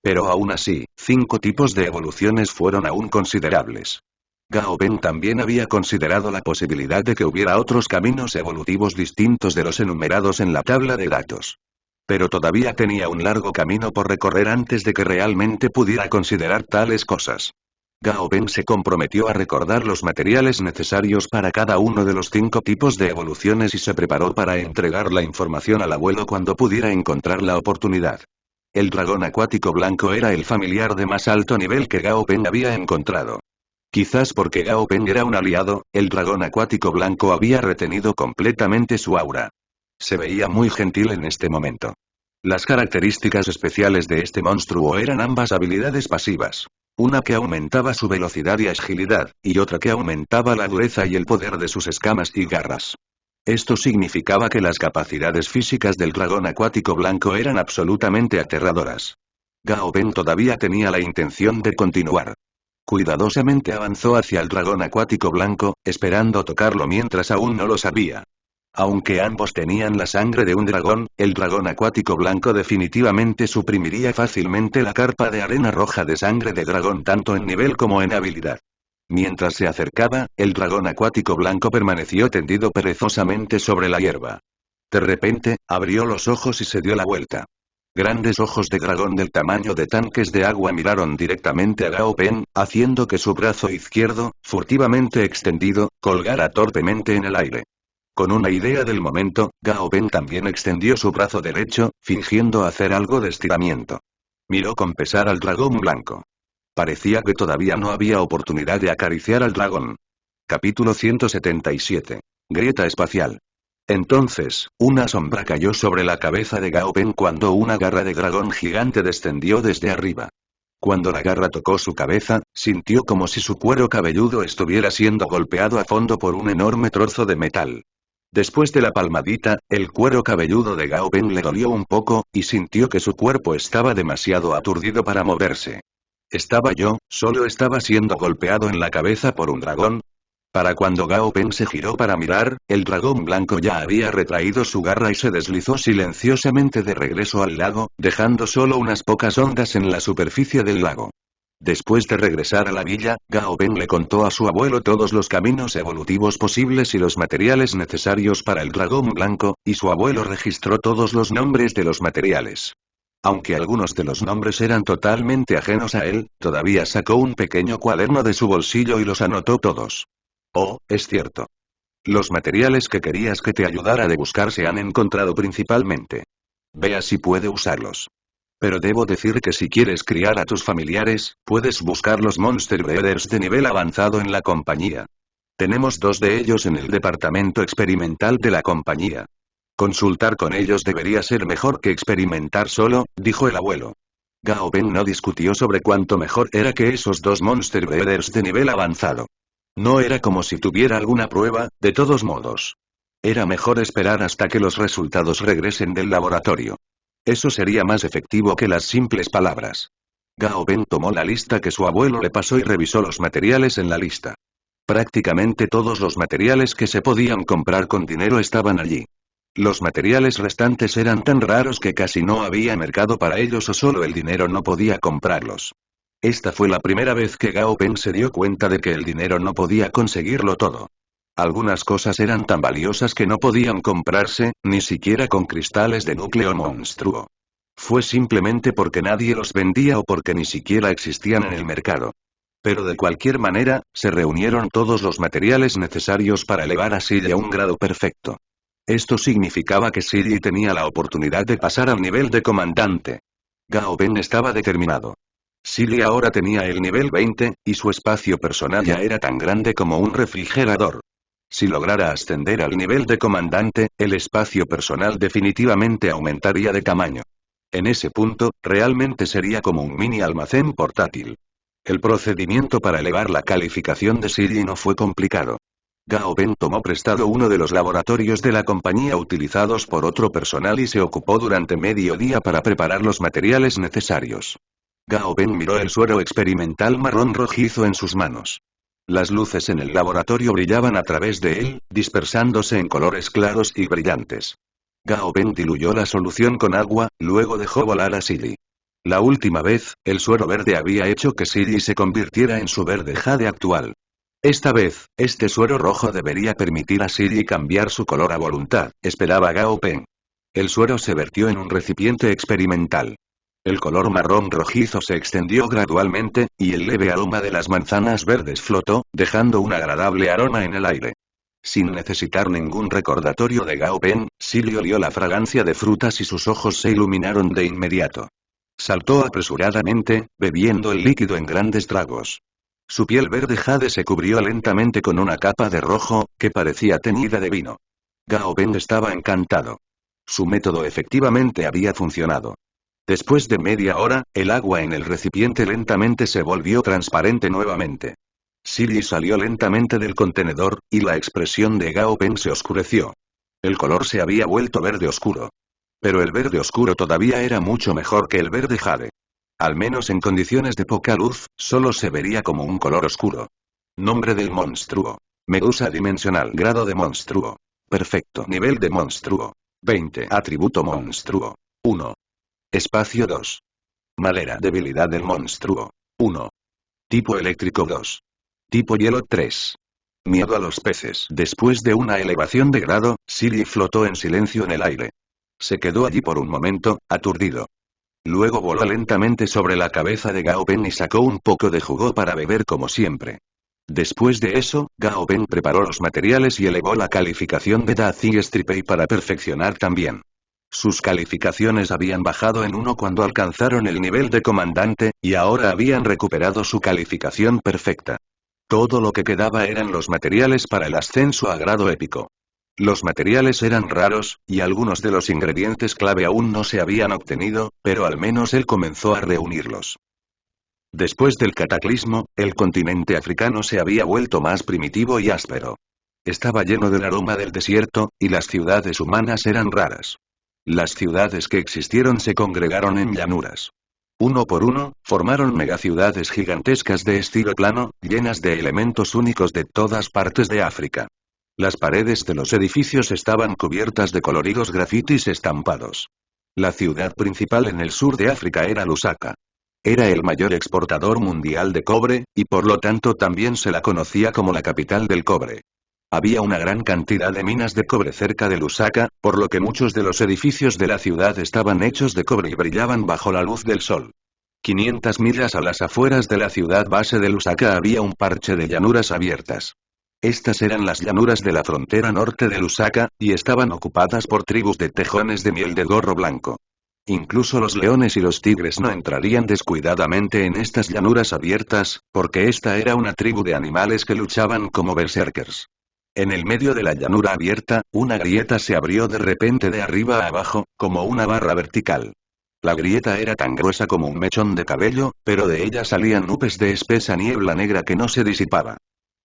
Pero aún así, 5 tipos de evoluciones fueron aún considerables. Gao Peng también había considerado la posibilidad de que hubiera otros caminos evolutivos distintos de los enumerados en la tabla de datos. Pero todavía tenía un largo camino por recorrer antes de que realmente pudiera considerar tales cosas. Gao Peng se comprometió a recordar los materiales necesarios para cada uno de los 5 tipos de evoluciones y se preparó para entregar la información al abuelo cuando pudiera encontrar la oportunidad. El dragón acuático blanco era el familiar de más alto nivel que Gao Peng había encontrado. Quizás porque Gao Peng era un aliado, el dragón acuático blanco había retenido completamente su aura. Se veía muy gentil en este momento. Las características especiales de este monstruo eran ambas habilidades pasivas. Una que aumentaba su velocidad y agilidad, y otra que aumentaba la dureza y el poder de sus escamas y garras. Esto significaba que las capacidades físicas del dragón acuático blanco eran absolutamente aterradoras. Gao Peng todavía tenía la intención de continuar. Cuidadosamente avanzó hacia el dragón acuático blanco, esperando tocarlo mientras aún no lo sabía. Aunque ambos tenían la sangre de un dragón, el dragón acuático blanco definitivamente suprimiría fácilmente la carpa de arena roja de sangre de dragón tanto en nivel como en habilidad. Mientras se acercaba, el dragón acuático blanco permaneció tendido perezosamente sobre la hierba. De repente, abrió los ojos y se dio la vuelta. Grandes ojos de dragón del tamaño de tanques de agua miraron directamente a Gao Peng, haciendo que su brazo izquierdo, furtivamente extendido, colgara torpemente en el aire. Con una idea del momento, Gao Peng también extendió su brazo derecho, fingiendo hacer algo de estiramiento. Miró con pesar al dragón blanco. Parecía que todavía no había oportunidad de acariciar al dragón. Capítulo 177. Grieta espacial. Entonces, una sombra cayó sobre la cabeza de Gao Peng cuando una garra de dragón gigante descendió desde arriba. Cuando la garra tocó su cabeza, sintió como si su cuero cabelludo estuviera siendo golpeado a fondo por un enorme trozo de metal. Después de la palmadita, el cuero cabelludo de Gao Peng le dolió un poco, y sintió que su cuerpo estaba demasiado aturdido para moverse. Solo estaba siendo golpeado en la cabeza por un dragón. Para cuando Gao Peng se giró para mirar, el dragón blanco ya había retraído su garra y se deslizó silenciosamente de regreso al lago, dejando solo unas pocas ondas en la superficie del lago. Después de regresar a la villa, Gao Ben le contó a su abuelo todos los caminos evolutivos posibles y los materiales necesarios para el dragón blanco, y su abuelo registró todos los nombres de los materiales. Aunque algunos de los nombres eran totalmente ajenos a él, todavía sacó un pequeño cuaderno de su bolsillo y los anotó todos. Oh, es cierto. Los materiales que querías que te ayudara a buscar se han encontrado principalmente. Vea si puede usarlos. Pero debo decir que si quieres criar a tus familiares, puedes buscar los Monster Breeders de nivel avanzado en la compañía. Tenemos 2 de ellos en el departamento experimental de la compañía. Consultar con ellos debería ser mejor que experimentar solo, dijo el abuelo. Gao Ben no discutió sobre cuánto mejor era que esos 2 Monster Breeders de nivel avanzado. No era como si tuviera alguna prueba, de todos modos. Era mejor esperar hasta que los resultados regresen del laboratorio. Eso sería más efectivo que las simples palabras. Gao Ben tomó la lista que su abuelo le pasó y revisó los materiales en la lista. Prácticamente todos los materiales que se podían comprar con dinero estaban allí. Los materiales restantes eran tan raros que casi no había mercado para ellos o solo el dinero no podía comprarlos. Esta fue la primera vez que Gao Ben se dio cuenta de que el dinero no podía conseguirlo todo. Algunas cosas eran tan valiosas que no podían comprarse, ni siquiera con cristales de núcleo monstruo. Fue simplemente porque nadie los vendía o porque ni siquiera existían en el mercado. Pero de cualquier manera, se reunieron todos los materiales necesarios para elevar a Silly a un grado perfecto. Esto significaba que Silly tenía la oportunidad de pasar al nivel de comandante. Gao Ben estaba determinado. Silly ahora tenía el nivel 20, y su espacio personal ya era tan grande como un refrigerador. Si lograra ascender al nivel de comandante, el espacio personal definitivamente aumentaría de tamaño. En ese punto, realmente sería como un mini almacén portátil. El procedimiento para elevar la calificación de Silly no fue complicado. Gao Ben tomó prestado uno de los laboratorios de la compañía utilizados por otro personal y se ocupó durante medio día para preparar los materiales necesarios. Gao Ben miró el suero experimental marrón rojizo en sus manos. Las luces en el laboratorio brillaban a través de él, dispersándose en colores claros y brillantes. Gao Ben diluyó la solución con agua, luego dejó volar a Silly. La última vez, el suero verde había hecho que Silly se convirtiera en su verde jade actual. Esta vez, este suero rojo debería permitir a Silly cambiar su color a voluntad, esperaba Gao Ben. El suero se vertió en un recipiente experimental. El color marrón rojizo se extendió gradualmente, y el leve aroma de las manzanas verdes flotó, dejando un agradable aroma en el aire. Sin necesitar ningún recordatorio de Gao Ben, Silly olió la fragancia de frutas y sus ojos se iluminaron de inmediato. Saltó apresuradamente, bebiendo el líquido en grandes tragos. Su piel verde jade se cubrió lentamente con una capa de rojo, que parecía teñida de vino. Gao Ben estaba encantado. Su método efectivamente había funcionado. Después de media hora, el agua en el recipiente lentamente se volvió transparente nuevamente. Silly salió lentamente del contenedor, y la expresión de Gao Ben se oscureció. El color se había vuelto verde oscuro. Pero el verde oscuro todavía era mucho mejor que el verde jade. Al menos en condiciones de poca luz, solo se vería como un color oscuro. Nombre del monstruo. Medusa dimensional. Grado de monstruo. Perfecto. Nivel de monstruo. 20. Atributo monstruo. 1. Espacio 2. Madera. Debilidad del monstruo. 1. Tipo eléctrico 2. Tipo hielo 3. Miedo a los peces. Después de una elevación de grado, Silly flotó en silencio en el aire. Se quedó allí por un momento, aturdido. Luego voló lentamente sobre la cabeza de Gao Ben y sacó un poco de jugo para beber como siempre. Después de eso, Gao Ben preparó los materiales y elevó la calificación de Da Zing Stripei para perfeccionar también. Sus calificaciones habían bajado en 1 cuando alcanzaron el nivel de comandante, y ahora habían recuperado su calificación perfecta. Todo lo que quedaba eran los materiales para el ascenso a grado épico. Los materiales eran raros, y algunos de los ingredientes clave aún no se habían obtenido, pero al menos él comenzó a reunirlos. Después del cataclismo, el continente africano se había vuelto más primitivo y áspero. Estaba lleno del aroma del desierto, y las ciudades humanas eran raras. Las ciudades que existieron se congregaron en llanuras. Uno por uno, formaron megaciudades gigantescas de estilo plano, llenas de elementos únicos de todas partes de África. Las paredes de los edificios estaban cubiertas de coloridos grafitis estampados. La ciudad principal en el sur de África era Lusaka. Era el mayor exportador mundial de cobre, y por lo tanto también se la conocía como la capital del cobre. Había una gran cantidad de minas de cobre cerca de Lusaka, por lo que muchos de los edificios de la ciudad estaban hechos de cobre y brillaban bajo la luz del sol. 500 millas a las afueras de la ciudad base de Lusaka había un parche de llanuras abiertas. Estas eran las llanuras de la frontera norte de Lusaka, y estaban ocupadas por tribus de tejones de miel de gorro blanco. Incluso los leones y los tigres no entrarían descuidadamente en estas llanuras abiertas, porque esta era una tribu de animales que luchaban como berserkers. En el medio de la llanura abierta, una grieta se abrió de repente de arriba a abajo, como una barra vertical. La grieta era tan gruesa como un mechón de cabello, pero de ella salían nubes de espesa niebla negra que no se disipaba.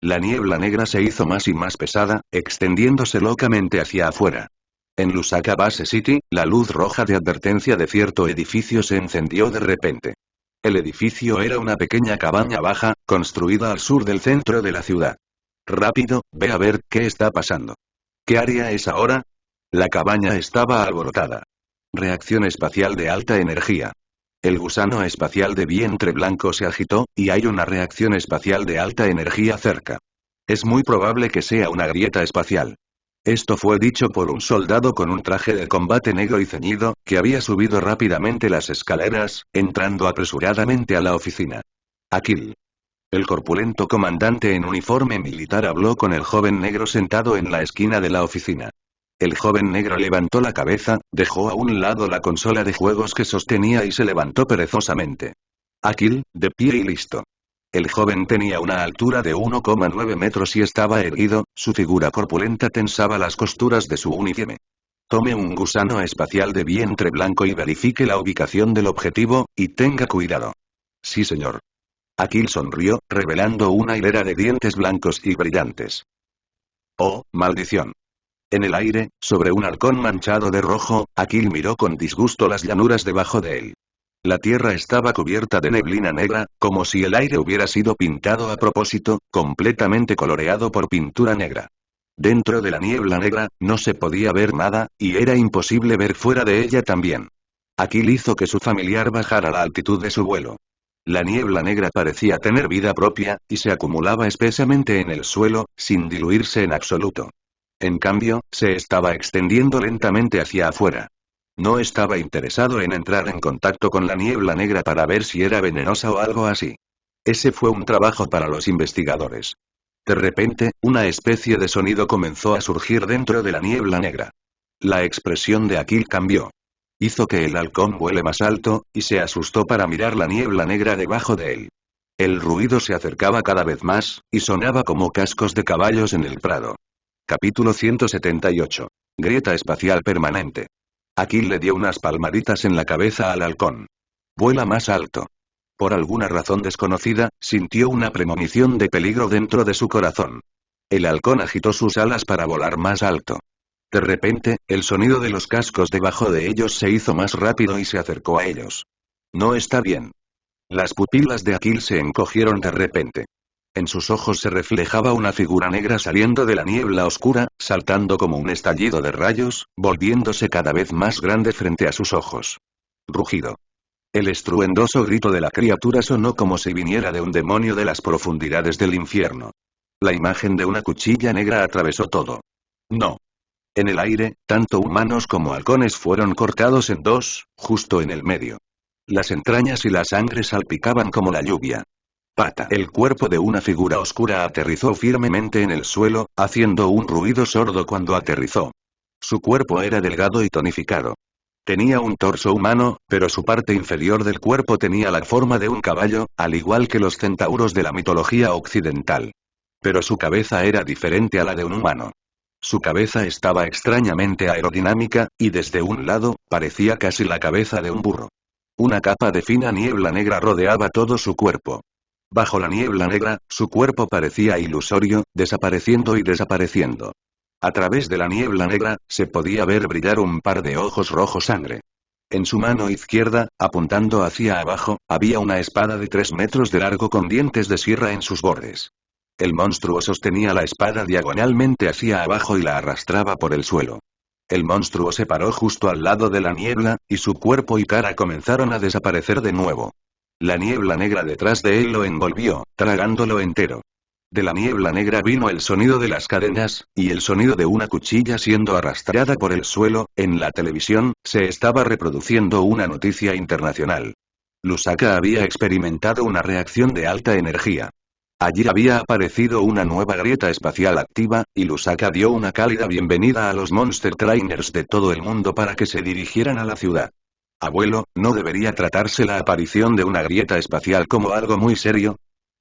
La niebla negra se hizo más y más pesada, extendiéndose locamente hacia afuera. En Lusaka Base City, la luz roja de advertencia de cierto edificio se encendió de repente. El edificio era una pequeña cabaña baja, construida al sur del centro de la ciudad. Rápido, ve a ver qué está pasando. ¿Qué área es ahora? La cabaña estaba alborotada. Reacción espacial de alta energía. El gusano espacial de vientre blanco se agitó, y hay una reacción espacial de alta energía cerca. Es muy probable que sea una grieta espacial. Esto fue dicho por un soldado con un traje de combate negro y ceñido, que había subido rápidamente las escaleras, entrando apresuradamente a la oficina. Akil. El corpulento comandante en uniforme militar habló con el joven negro sentado en la esquina de la oficina. El joven negro levantó la cabeza, dejó a un lado la consola de juegos que sostenía y se levantó perezosamente. Akil, de pie y listo. El joven tenía una altura de 1,9 metros y estaba erguido, su figura corpulenta tensaba las costuras de su uniforme. Tome un gusano espacial de vientre blanco y verifique la ubicación del objetivo, y tenga cuidado. Sí, señor. Akil sonrió, revelando una hilera de dientes blancos y brillantes. Oh, maldición. En el aire, sobre un halcón manchado de rojo, Akil miró con disgusto las llanuras debajo de él. La tierra estaba cubierta de neblina negra, como si el aire hubiera sido pintado a propósito, completamente coloreado por pintura negra. Dentro de la niebla negra, no se podía ver nada, y era imposible ver fuera de ella también. Akil hizo que su familiar bajara la altitud de su vuelo. La niebla negra parecía tener vida propia, y se acumulaba espesamente en el suelo, sin diluirse en absoluto. En cambio, se estaba extendiendo lentamente hacia afuera. No estaba interesado en entrar en contacto con la niebla negra para ver si era venenosa o algo así. Ese fue un trabajo para los investigadores. De repente, una especie de sonido comenzó a surgir dentro de la niebla negra. La expresión de Akil cambió. Hizo que el halcón vuele más alto, y se asustó para mirar la niebla negra debajo de él. El ruido se acercaba cada vez más, y sonaba como cascos de caballos en el prado. Capítulo 178. Grieta espacial permanente. Akil le dio unas palmaditas en la cabeza al halcón. Vuela más alto. Por alguna razón desconocida, sintió una premonición de peligro dentro de su corazón. El halcón agitó sus alas para volar más alto. De repente, el sonido de los cascos debajo de ellos se hizo más rápido y se acercó a ellos. No está bien. Las pupilas de Akil se encogieron de repente. En sus ojos se reflejaba una figura negra saliendo de la niebla oscura, saltando como un estallido de rayos, volviéndose cada vez más grande frente a sus ojos. Rugido. El estruendoso grito de la criatura sonó como si viniera de un demonio de las profundidades del infierno. La imagen de una cuchilla negra atravesó todo. No. En el aire, tanto humanos como halcones fueron cortados en dos, justo en el medio. Las entrañas y la sangre salpicaban como la lluvia. Pata. El cuerpo de una figura oscura aterrizó firmemente en el suelo, haciendo un ruido sordo cuando aterrizó. Su cuerpo era delgado y tonificado. Tenía un torso humano, pero su parte inferior del cuerpo tenía la forma de un caballo, al igual que los centauros de la mitología occidental. Pero su cabeza era diferente a la de un humano. Su cabeza estaba extrañamente aerodinámica, y desde un lado, parecía casi la cabeza de un burro. Una capa de fina niebla negra rodeaba todo su cuerpo. Bajo la niebla negra, su cuerpo parecía ilusorio, desapareciendo y desapareciendo. A través de la niebla negra, se podía ver brillar un par de ojos rojo sangre. En su mano izquierda, apuntando hacia abajo, había una espada de 3 metros de largo con dientes de sierra en sus bordes. El monstruo sostenía la espada diagonalmente hacia abajo y la arrastraba por el suelo. El monstruo se paró justo al lado de la niebla, y su cuerpo y cara comenzaron a desaparecer de nuevo. La niebla negra detrás de él lo envolvió, tragándolo entero. De la niebla negra vino el sonido de las cadenas, y el sonido de una cuchilla siendo arrastrada por el suelo. En la televisión, se estaba reproduciendo una noticia internacional. Lusaka había experimentado una reacción de alta energía. Allí había aparecido una nueva grieta espacial activa, y Lusaka dio una cálida bienvenida a los Monster Trainers de todo el mundo para que se dirigieran a la ciudad. Abuelo, ¿no debería tratarse la aparición de una grieta espacial como algo muy serio?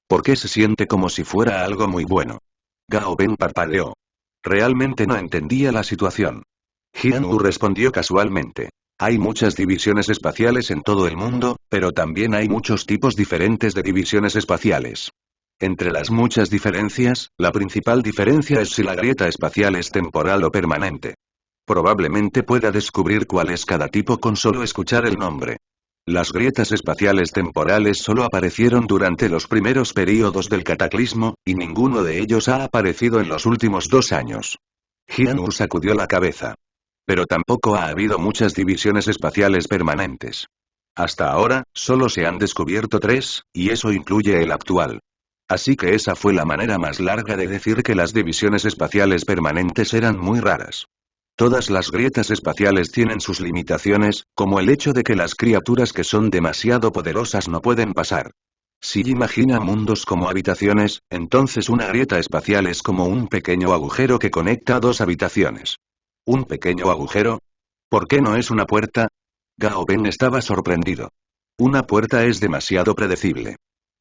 ¿Por qué se siente como si fuera algo muy bueno? Gao Ben parpadeó. Realmente no entendía la situación. Jian-Wu respondió casualmente. Hay muchas divisiones espaciales en todo el mundo, pero también hay muchos tipos diferentes de divisiones espaciales. Entre las muchas diferencias, la principal diferencia es si la grieta espacial es temporal o permanente. Probablemente pueda descubrir cuál es cada tipo con solo escuchar el nombre. Las grietas espaciales temporales solo aparecieron durante los primeros períodos del cataclismo, y ninguno de ellos ha aparecido en los últimos 2 años. Jian-Wu sacudió la cabeza. Pero tampoco ha habido muchas divisiones espaciales permanentes. Hasta ahora, solo se han descubierto 3, y eso incluye el actual. Así que esa fue la manera más larga de decir que las divisiones espaciales permanentes eran muy raras. Todas las grietas espaciales tienen sus limitaciones, como el hecho de que las criaturas que son demasiado poderosas no pueden pasar. Si imagina mundos como habitaciones, entonces una grieta espacial es como un pequeño agujero que conecta 2 habitaciones. ¿Un pequeño agujero? ¿Por qué no es una puerta? Gao Ben estaba sorprendido. Una puerta es demasiado predecible.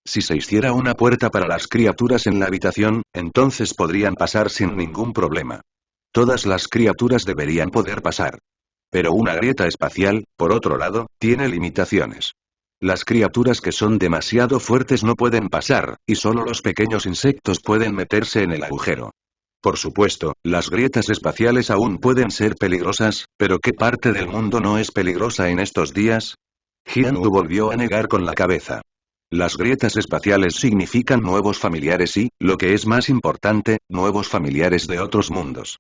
Si se hiciera una puerta para las criaturas en la habitación, entonces podrían pasar sin ningún problema. Todas las criaturas deberían poder pasar. Pero una grieta espacial, por otro lado, tiene limitaciones. Las criaturas que son demasiado fuertes no pueden pasar, y solo los pequeños insectos pueden meterse en el agujero. Por supuesto, las grietas espaciales aún pueden ser peligrosas, pero ¿qué parte del mundo no es peligrosa en estos días? Jian-Wu volvió a negar con la cabeza. Las grietas espaciales significan nuevos familiares y, lo que es más importante, nuevos familiares de otros mundos.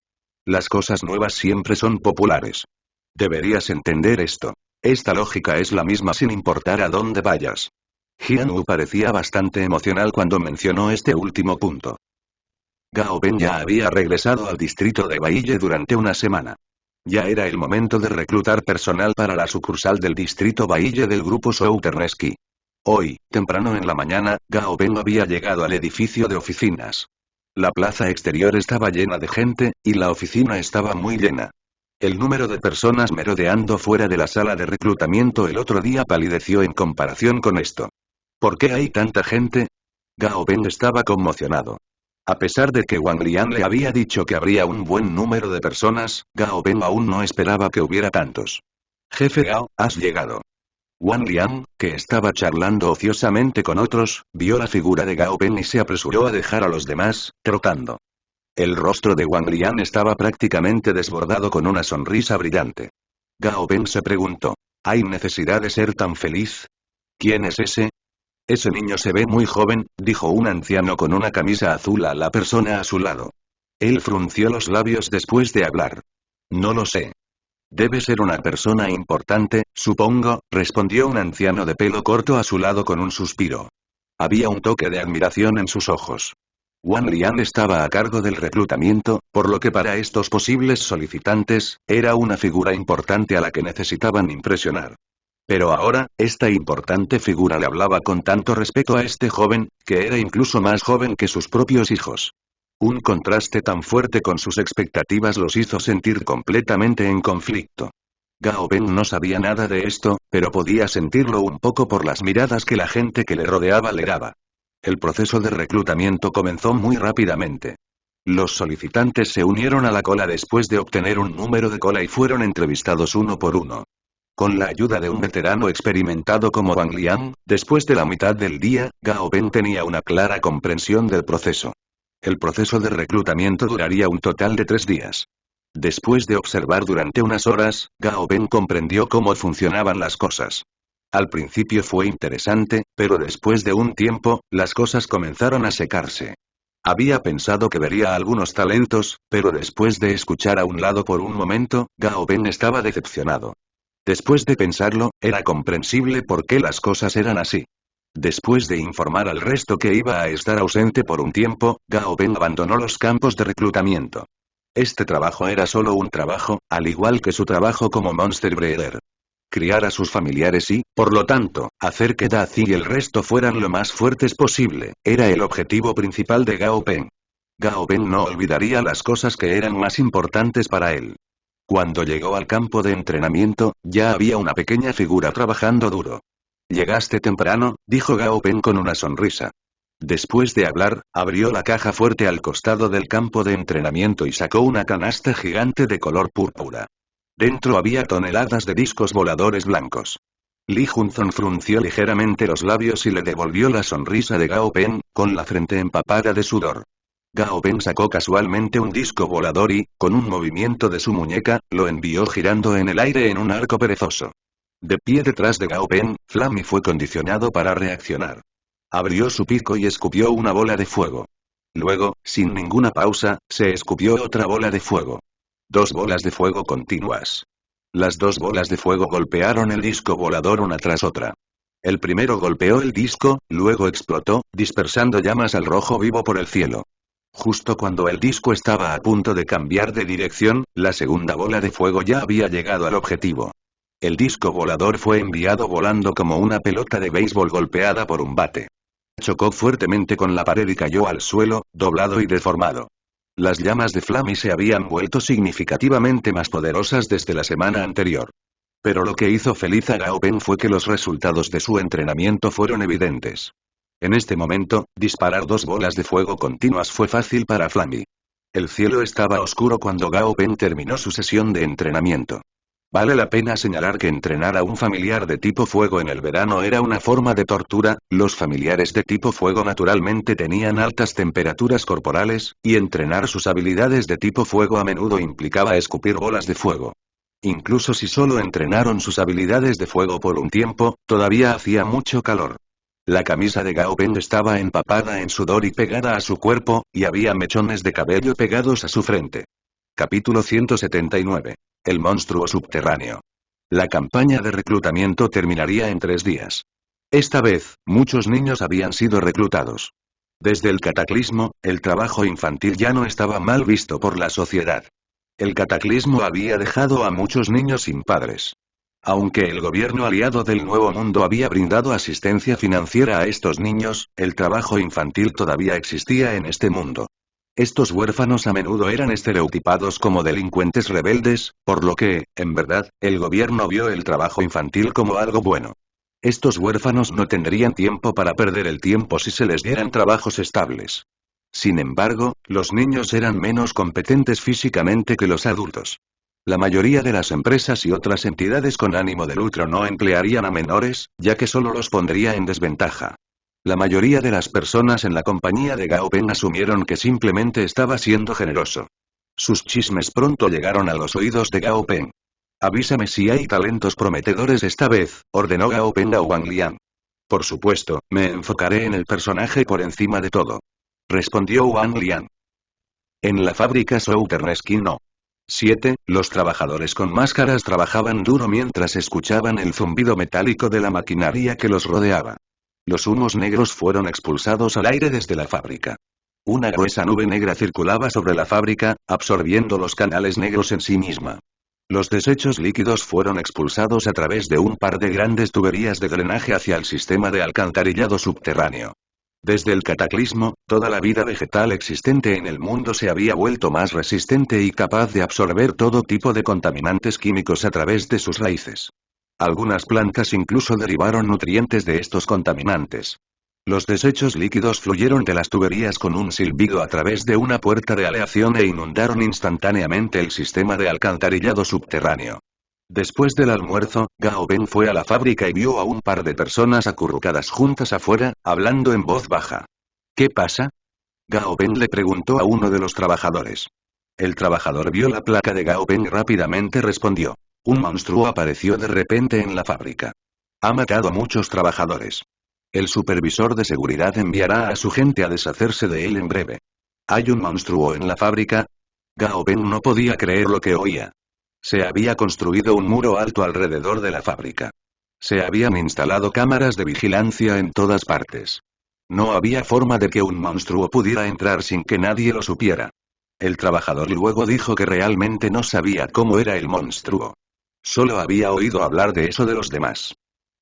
Las cosas nuevas siempre son populares. Deberías entender esto. Esta lógica es la misma sin importar a dónde vayas. Jian-Wu parecía bastante emocional cuando mencionó este último punto. Gao Ben ya había regresado al distrito de Baille durante una semana. Ya era el momento de reclutar personal para la sucursal del distrito Baille del grupo Souternesky. Hoy, temprano en la mañana, Gao Ben había llegado al edificio de oficinas. La plaza exterior estaba llena de gente, y la oficina estaba muy llena. El número de personas merodeando fuera de la sala de reclutamiento el otro día palideció en comparación con esto. ¿Por qué hay tanta gente? Gao Ben estaba conmocionado. A pesar de que Wang Liang le había dicho que habría un buen número de personas, Gao Ben aún no esperaba que hubiera tantos. Jefe Gao, has llegado. Wang Liang, que estaba charlando ociosamente con otros, vio la figura de Gao Ben y se apresuró a dejar a los demás, trotando. El rostro de Wang Liang estaba prácticamente desbordado con una sonrisa brillante. Gao Ben se preguntó, ¿hay necesidad de ser tan feliz? ¿Quién es ese? Ese niño se ve muy joven, dijo un anciano con una camisa azul a la persona a su lado. Él frunció los labios después de hablar. No lo sé. Debe ser una persona importante, supongo, respondió un anciano de pelo corto a su lado con un suspiro. Había un toque de admiración en sus ojos. Wang Liang estaba a cargo del reclutamiento, por lo que para estos posibles solicitantes, era una figura importante a la que necesitaban impresionar. Pero ahora, esta importante figura le hablaba con tanto respeto a este joven, que era incluso más joven que sus propios hijos. Un contraste tan fuerte con sus expectativas los hizo sentir completamente en conflicto. Gao Ben no sabía nada de esto, pero podía sentirlo un poco por las miradas que la gente que le rodeaba le daba. El proceso de reclutamiento comenzó muy rápidamente. Los solicitantes se unieron a la cola después de obtener un número de cola y fueron entrevistados uno por uno. Con la ayuda de un veterano experimentado como Wang Liang, después de la mitad del día, Gao Ben tenía una clara comprensión del proceso. El proceso de reclutamiento duraría un total de 3 días. Después de observar durante unas horas, Gao Ben comprendió cómo funcionaban las cosas. Al principio fue interesante, pero después de un tiempo, las cosas comenzaron a secarse. Había pensado que vería algunos talentos, pero después de escuchar a un lado por un momento, Gao Ben estaba decepcionado. Después de pensarlo, era comprensible por qué las cosas eran así. Después de informar al resto que iba a estar ausente por un tiempo, Gao Peng abandonó los campos de reclutamiento. Este trabajo era solo un trabajo, al igual que su trabajo como Monster Breeder. Criar a sus familiares y, por lo tanto, hacer que Dazi y el resto fueran lo más fuertes posible, era el objetivo principal de Gao Peng. Gao Peng no olvidaría las cosas que eran más importantes para él. Cuando llegó al campo de entrenamiento, ya había una pequeña figura trabajando duro. «Llegaste temprano», dijo Gao Peng con una sonrisa. Después de hablar, abrió la caja fuerte al costado del campo de entrenamiento y sacó una canasta gigante de color púrpura. Dentro había toneladas de discos voladores blancos. Li Junzong frunció ligeramente los labios y le devolvió la sonrisa de Gao Peng, con la frente empapada de sudor. Gao Peng sacó casualmente un disco volador y, con un movimiento de su muñeca, lo envió girando en el aire en un arco perezoso. De pie detrás de Gao Peng, Flammy fue condicionado para reaccionar. Abrió su pico y escupió una bola de fuego. Luego, sin ninguna pausa, se escupió otra bola de fuego. 2 bolas de fuego continuas. Las 2 bolas de fuego golpearon el disco volador una tras otra. El primero golpeó el disco, luego explotó, dispersando llamas al rojo vivo por el cielo. Justo cuando el disco estaba a punto de cambiar de dirección, la segunda bola de fuego ya había llegado al objetivo. El disco volador fue enviado volando como una pelota de béisbol golpeada por un bate. Chocó fuertemente con la pared y cayó al suelo, doblado y deformado. Las llamas de Flammy se habían vuelto significativamente más poderosas desde la semana anterior. Pero lo que hizo feliz a Gao Peng fue que los resultados de su entrenamiento fueron evidentes. En este momento, disparar 2 bolas de fuego continuas fue fácil para Flammy. El cielo estaba oscuro cuando Gao Peng terminó su sesión de entrenamiento. Vale la pena señalar que entrenar a un familiar de tipo fuego en el verano era una forma de tortura. Los familiares de tipo fuego naturalmente tenían altas temperaturas corporales, y entrenar sus habilidades de tipo fuego a menudo implicaba escupir bolas de fuego. Incluso si solo entrenaron sus habilidades de fuego por un tiempo, todavía hacía mucho calor. La camisa de Gao Peng estaba empapada en sudor y pegada a su cuerpo, y había mechones de cabello pegados a su frente. Capítulo 179. El monstruo subterráneo. La campaña de reclutamiento terminaría en 3 días. Esta vez, muchos niños habían sido reclutados. Desde el cataclismo, el trabajo infantil ya no estaba mal visto por la sociedad. El cataclismo había dejado a muchos niños sin padres. Aunque el gobierno aliado del Nuevo Mundo había brindado asistencia financiera a estos niños, el trabajo infantil todavía existía en este mundo. Estos huérfanos a menudo eran estereotipados como delincuentes rebeldes, por lo que, en verdad, el gobierno vio el trabajo infantil como algo bueno. Estos huérfanos no tendrían tiempo para perder el tiempo si se les dieran trabajos estables. Sin embargo, los niños eran menos competentes físicamente que los adultos. La mayoría de las empresas y otras entidades con ánimo de lucro no emplearían a menores, ya que solo los pondría en desventaja. La mayoría de las personas en la compañía de Gao Peng asumieron que simplemente estaba siendo generoso. Sus chismes pronto llegaron a los oídos de Gao Peng. «Avísame si hay talentos prometedores esta vez», ordenó Gao Peng a Wang Liang. «Por supuesto, me enfocaré en el personaje por encima de todo», respondió Wang Liang. En la fábrica Southern Skin No. 7, los trabajadores con máscaras trabajaban duro mientras escuchaban el zumbido metálico de la maquinaria que los rodeaba. Los humos negros fueron expulsados al aire desde la fábrica. Una gruesa nube negra circulaba sobre la fábrica, absorbiendo los canales negros en sí misma. Los desechos líquidos fueron expulsados a través de un par de grandes tuberías de drenaje hacia el sistema de alcantarillado subterráneo. Desde el cataclismo, toda la vida vegetal existente en el mundo se había vuelto más resistente y capaz de absorber todo tipo de contaminantes químicos a través de sus raíces. Algunas plantas incluso derivaron nutrientes de estos contaminantes. Los desechos líquidos fluyeron de las tuberías con un silbido a través de una puerta de aleación e inundaron instantáneamente el sistema de alcantarillado subterráneo. Después del almuerzo, Gao Peng fue a la fábrica y vio a un par de personas acurrucadas juntas afuera, hablando en voz baja. ¿Qué pasa? Gao Peng le preguntó a uno de los trabajadores. El trabajador vio la placa de Gao Peng y rápidamente respondió. Un monstruo apareció de repente en la fábrica. Ha matado a muchos trabajadores. El supervisor de seguridad enviará a su gente a deshacerse de él en breve. ¿Hay un monstruo en la fábrica? Gao Peng no podía creer lo que oía. Se había construido un muro alto alrededor de la fábrica. Se habían instalado cámaras de vigilancia en todas partes. No había forma de que un monstruo pudiera entrar sin que nadie lo supiera. El trabajador luego dijo que realmente no sabía cómo era el monstruo. Solo había oído hablar de eso de los demás.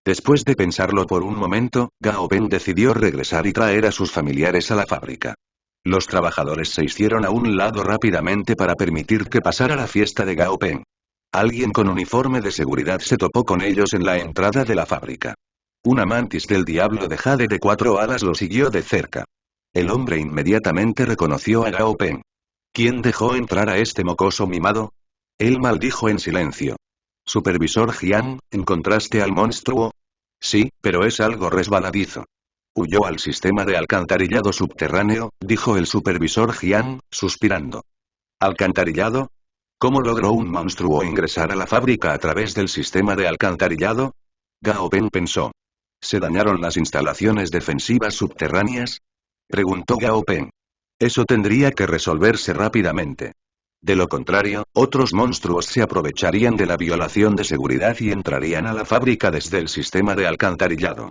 Después de pensarlo por un momento, Gao Ben decidió regresar y traer a sus familiares a la fábrica. Los trabajadores se hicieron a un lado rápidamente para permitir que pasara la fiesta de Gao Ben. Alguien con uniforme de seguridad se topó con ellos en la entrada de la fábrica. Una mantis del diablo de jade de 4 alas lo siguió de cerca. El hombre inmediatamente reconoció a Gao Ben. ¿Quién dejó entrar a este mocoso mimado? Él maldijo en silencio. Supervisor Jian, ¿encontraste al monstruo? Sí, pero es algo resbaladizo. Huyó al sistema de alcantarillado subterráneo, dijo el supervisor Jian, suspirando. ¿Alcantarillado? ¿Cómo logró un monstruo ingresar a la fábrica a través del sistema de alcantarillado? Gao Ben pensó. ¿Se dañaron las instalaciones defensivas subterráneas? Preguntó Gao Ben. Eso tendría que resolverse rápidamente. De lo contrario, otros monstruos se aprovecharían de la violación de seguridad y entrarían a la fábrica desde el sistema de alcantarillado.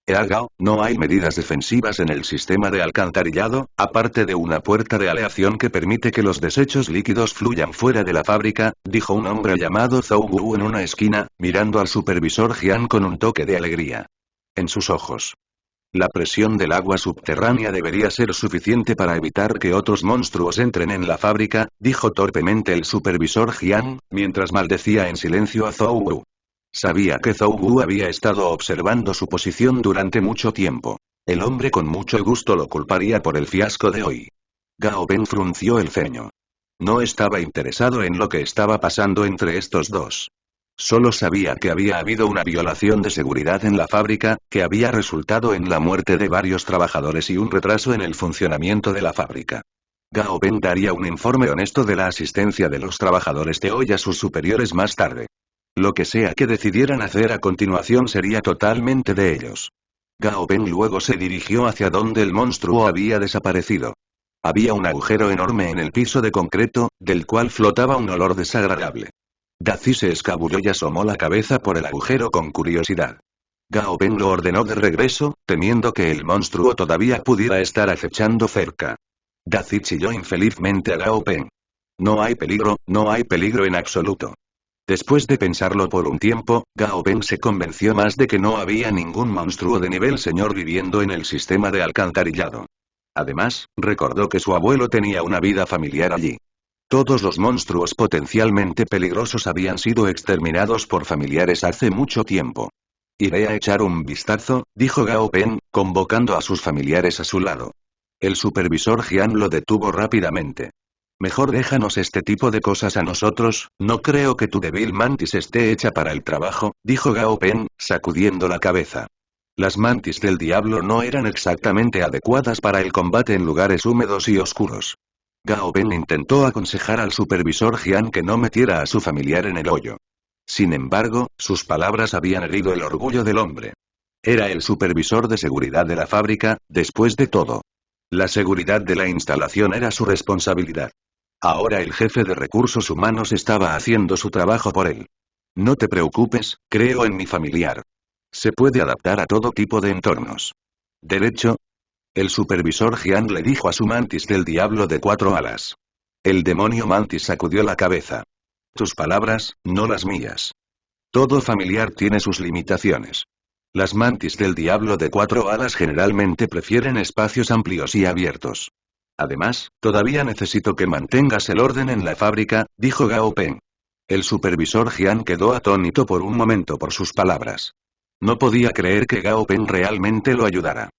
Gao, no hay medidas defensivas en el sistema de alcantarillado, aparte de una puerta de aleación que permite que los desechos líquidos fluyan fuera de la fábrica, dijo un hombre llamado Zhou Wu en una esquina, mirando al supervisor Jian con un toque de alegría en sus ojos. La presión del agua subterránea debería ser suficiente para evitar que otros monstruos entren en la fábrica, dijo torpemente el supervisor Jian, mientras maldecía en silencio a Zhou Wu. Sabía que Zhou Wu había estado observando su posición durante mucho tiempo. El hombre con mucho gusto lo culparía por el fiasco de hoy. Gao Ben frunció el ceño. No estaba interesado en lo que estaba pasando entre estos dos. Solo sabía que había habido una violación de seguridad en la fábrica, que había resultado en la muerte de varios trabajadores y un retraso en el funcionamiento de la fábrica. Gao Ben daría un informe honesto de la asistencia de los trabajadores de hoy a sus superiores más tarde. Lo que sea que decidieran hacer a continuación sería totalmente de ellos. Gao Ben luego se dirigió hacia donde el monstruo había desaparecido. Había un agujero enorme en el piso de concreto, del cual flotaba un olor desagradable. Dazi se escabulló y asomó la cabeza por el agujero con curiosidad. Gao Ben lo ordenó de regreso, temiendo que el monstruo todavía pudiera estar acechando cerca. Dazi chilló infelizmente a Gao Ben. No hay peligro en absoluto. Después de pensarlo por un tiempo, Gao Ben se convenció más de que no había ningún monstruo de nivel señor viviendo en el sistema de alcantarillado. Además, recordó que su abuelo tenía una vida familiar allí. Todos los monstruos potencialmente peligrosos habían sido exterminados por familiares hace mucho tiempo. Iré a echar un vistazo, dijo Gao Ben, convocando a sus familiares a su lado. El supervisor Jian lo detuvo rápidamente. Mejor déjanos este tipo de cosas a nosotros, no creo que tu débil mantis esté hecha para el trabajo, dijo Gao Ben, sacudiendo la cabeza. Las mantis del diablo no eran exactamente adecuadas para el combate en lugares húmedos y oscuros. Gao Ben intentó aconsejar al supervisor Jian que no metiera a su familiar en el hoyo. Sin embargo, sus palabras habían herido el orgullo del hombre. Era el supervisor de seguridad de la fábrica, después de todo. La seguridad de la instalación era su responsabilidad. Ahora el jefe de recursos humanos estaba haciendo su trabajo por él. No te preocupes, creo en mi familiar. Se puede adaptar a todo tipo de entornos. ¿Derecho? El supervisor Jian le dijo a su mantis del diablo de 4 alas. El demonio mantis sacudió la cabeza. Tus palabras, no las mías. Todo familiar tiene sus limitaciones. Las mantis del diablo de 4 alas generalmente prefieren espacios amplios y abiertos. Además, todavía necesito que mantengas el orden en la fábrica, dijo Gao Ben. El supervisor Jian quedó atónito por un momento por sus palabras. No podía creer que Gao Ben realmente lo ayudara.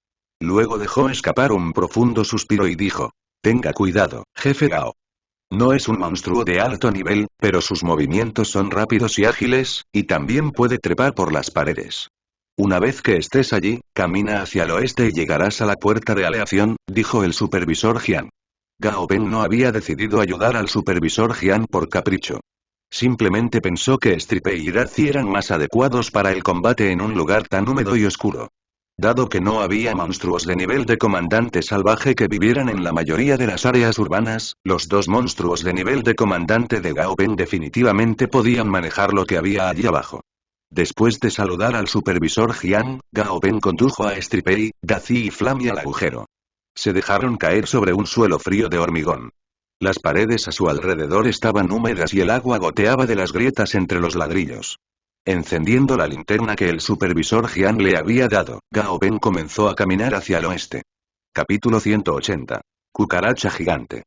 Luego dejó escapar un profundo suspiro y dijo, tenga cuidado, jefe Gao. No es un monstruo de alto nivel, pero sus movimientos son rápidos y ágiles, y también puede trepar por las paredes. Una vez que estés allí, camina hacia el oeste y llegarás a la puerta de aleación, dijo el supervisor Jian. Gao Ben no había decidido ayudar al supervisor Jian por capricho. Simplemente pensó que Stripe y Dazi eran más adecuados para el combate en un lugar tan húmedo y oscuro. Dado que no había monstruos de nivel de comandante salvaje que vivieran en la mayoría de las áreas urbanas, los dos monstruos de nivel de comandante de Gao Ben definitivamente podían manejar lo que había allí abajo. Después de saludar al supervisor Jiang, Gao Ben condujo a Stripei, Dazi y Flammy al agujero. Se dejaron caer sobre un suelo frío de hormigón. Las paredes a su alrededor estaban húmedas y el agua goteaba de las grietas entre los ladrillos. Encendiendo la linterna que el supervisor Jiang le había dado, Gao Ben comenzó a caminar hacia el oeste. Capítulo 180. Cucaracha gigante.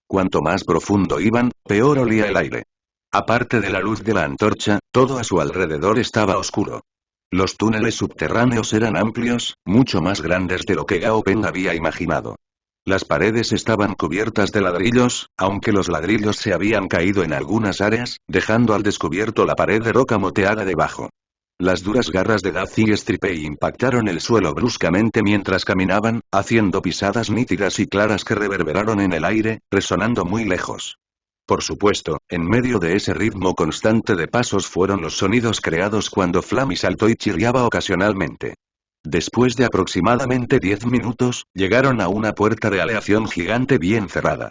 Cuanto más profundo iban, peor olía el aire. Aparte de la luz de la antorcha, todo a su alrededor estaba oscuro. Los túneles subterráneos eran amplios, mucho más grandes de lo que Gao Ben había imaginado. Las paredes estaban cubiertas de ladrillos, aunque los ladrillos se habían caído en algunas áreas, dejando al descubierto la pared de roca moteada debajo. Las duras garras de Dazi y Stripei impactaron el suelo bruscamente mientras caminaban, haciendo pisadas nítidas y claras que reverberaron en el aire, resonando muy lejos. Por supuesto, en medio de ese ritmo constante de pasos fueron los sonidos creados cuando Flammy saltó y chirriaba ocasionalmente. Después de aproximadamente 10 minutos, llegaron a una puerta de aleación gigante bien cerrada.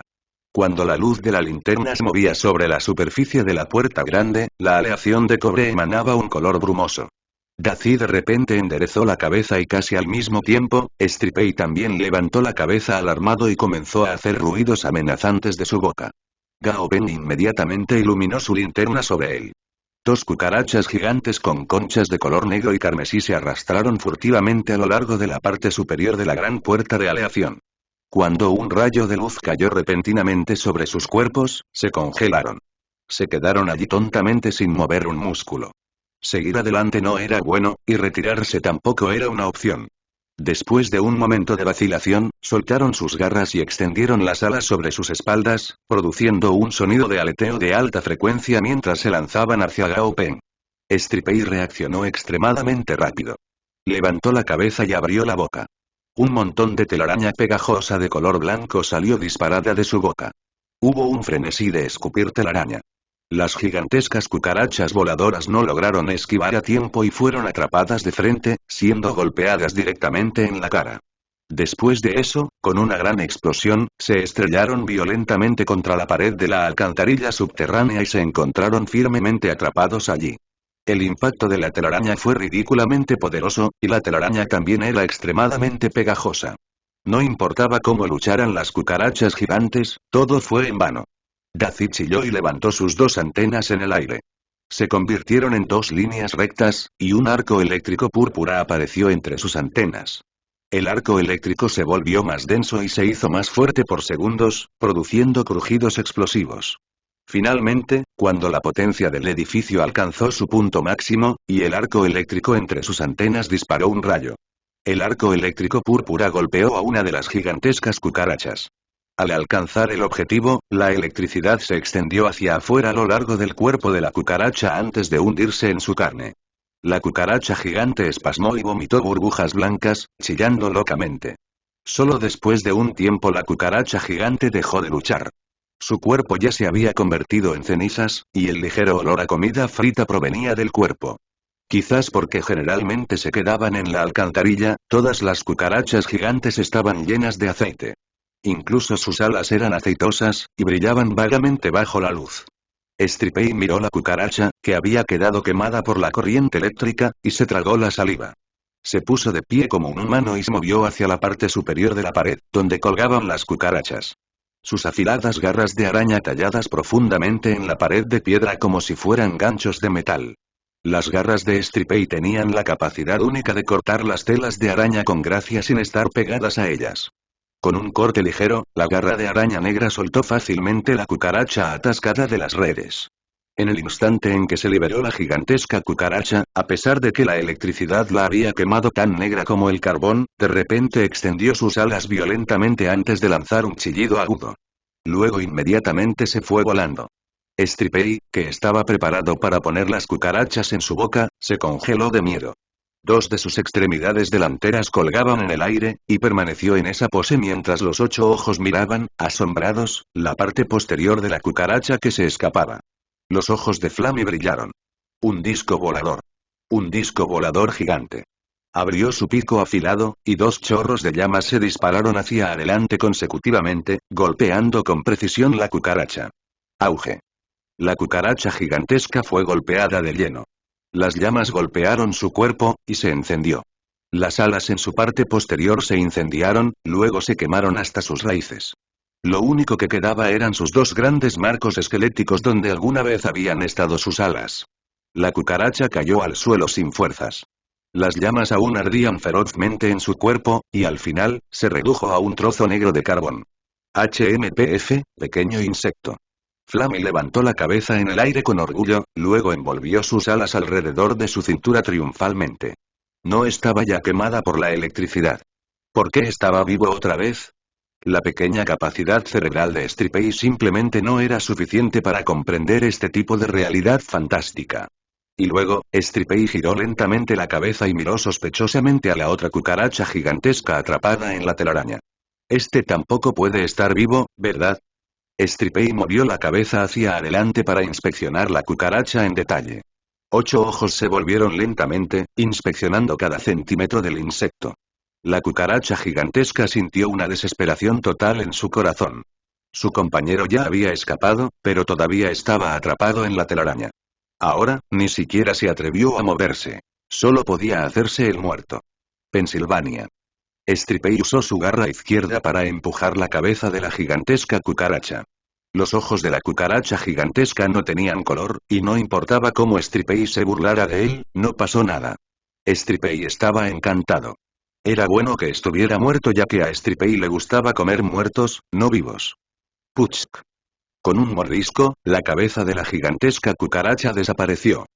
Cuando la luz de la linterna se movía sobre la superficie de la puerta grande, la aleación de cobre emanaba un color brumoso. Dazi de repente enderezó la cabeza y casi al mismo tiempo, Stripei también levantó la cabeza alarmado y comenzó a hacer ruidos amenazantes de su boca. Gao Ben inmediatamente iluminó su linterna sobre él. Dos cucarachas gigantes con conchas de color negro y carmesí se arrastraron furtivamente a lo largo de la parte superior de la gran puerta de aleación. Cuando un rayo de luz cayó repentinamente sobre sus cuerpos, se congelaron. Se quedaron allí tontamente sin mover un músculo. Seguir adelante no era bueno, y retirarse tampoco era una opción. Después de un momento de vacilación, soltaron sus garras y extendieron las alas sobre sus espaldas, produciendo un sonido de aleteo de alta frecuencia mientras se lanzaban hacia Gao Ben. Stripei reaccionó extremadamente rápido. Levantó la cabeza y abrió la boca. Un montón de telaraña pegajosa de color blanco salió disparada de su boca. Hubo un frenesí de escupir telaraña. Las gigantescas cucarachas voladoras no lograron esquivar a tiempo y fueron atrapadas de frente, siendo golpeadas directamente en la cara. Después de eso, con una gran explosión, se estrellaron violentamente contra la pared de la alcantarilla subterránea y se encontraron firmemente atrapados allí. El impacto de la telaraña fue ridículamente poderoso, y la telaraña también era extremadamente pegajosa. No importaba cómo lucharan las cucarachas gigantes, todo fue en vano. Dazi chilló y levantó sus dos antenas en el aire. Se convirtieron en dos líneas rectas, y un arco eléctrico púrpura apareció entre sus antenas. El arco eléctrico se volvió más denso y se hizo más fuerte por segundos, produciendo crujidos explosivos. Finalmente, cuando la potencia del edificio alcanzó su punto máximo, y el arco eléctrico entre sus antenas disparó un rayo. El arco eléctrico púrpura golpeó a una de las gigantescas cucarachas. Al alcanzar el objetivo, la electricidad se extendió hacia afuera a lo largo del cuerpo de la cucaracha antes de hundirse en su carne. La cucaracha gigante espasmó y vomitó burbujas blancas, chillando locamente. Solo después de un tiempo la cucaracha gigante dejó de luchar. Su cuerpo ya se había convertido en cenizas, y el ligero olor a comida frita provenía del cuerpo. Quizás porque generalmente se quedaban en la alcantarilla, todas las cucarachas gigantes estaban llenas de aceite. Incluso sus alas eran aceitosas, y brillaban vagamente bajo la luz. Stripei miró la cucaracha, que había quedado quemada por la corriente eléctrica, y se tragó la saliva. Se puso de pie como un humano y se movió hacia la parte superior de la pared, donde colgaban las cucarachas. Sus afiladas garras de araña talladas profundamente en la pared de piedra como si fueran ganchos de metal. Las garras de Stripei tenían la capacidad única de cortar las telas de araña con gracia sin estar pegadas a ellas. Con un corte ligero, la garra de araña negra soltó fácilmente la cucaracha atascada de las redes. En el instante en que se liberó la gigantesca cucaracha, a pesar de que la electricidad la había quemado tan negra como el carbón, de repente extendió sus alas violentamente antes de lanzar un chillido agudo. Luego inmediatamente se fue volando. Stripei, que estaba preparado para poner las cucarachas en su boca, se congeló de miedo. Dos de sus extremidades delanteras colgaban en el aire, y permaneció en esa pose mientras los 8 ojos miraban, asombrados, la parte posterior de la cucaracha que se escapaba. Los ojos de Flammy brillaron. Un disco volador. Un disco volador gigante. Abrió su pico afilado, y 2 chorros de llamas se dispararon hacia adelante consecutivamente, golpeando con precisión la cucaracha. Auge. La cucaracha gigantesca fue golpeada de lleno. Las llamas golpearon su cuerpo, y se encendió. Las alas en su parte posterior se incendiaron, luego se quemaron hasta sus raíces. Lo único que quedaba eran sus dos grandes marcos esqueléticos donde alguna vez habían estado sus alas. La cucaracha cayó al suelo sin fuerzas. Las llamas aún ardían ferozmente en su cuerpo, y al final, se redujo a un trozo negro de carbón. HMPF, pequeño insecto. Flammy levantó la cabeza en el aire con orgullo, luego envolvió sus alas alrededor de su cintura triunfalmente. No estaba ya quemada por la electricidad. ¿Por qué estaba vivo otra vez? La pequeña capacidad cerebral de Stripey simplemente no era suficiente para comprender este tipo de realidad fantástica. Y luego, Stripey giró lentamente la cabeza y miró sospechosamente a la otra cucaracha gigantesca atrapada en la telaraña. Este tampoco puede estar vivo, ¿verdad? Stripey movió la cabeza hacia adelante para inspeccionar la cucaracha en detalle. 8 ojos se volvieron lentamente, inspeccionando cada centímetro del insecto. La cucaracha gigantesca sintió una desesperación total en su corazón. Su compañero ya había escapado, pero todavía estaba atrapado en la telaraña. Ahora, ni siquiera se atrevió a moverse. Solo podía hacerse el muerto. Pensilvania. Stripey usó su garra izquierda para empujar la cabeza de la gigantesca cucaracha. Los ojos de la cucaracha gigantesca no tenían color, y no importaba cómo Stripey se burlara de él, no pasó nada. Stripey estaba encantado. Era bueno que estuviera muerto ya que a Stripey le gustaba comer muertos, no vivos. Puchk. Con un mordisco, la cabeza de la gigantesca cucaracha desapareció.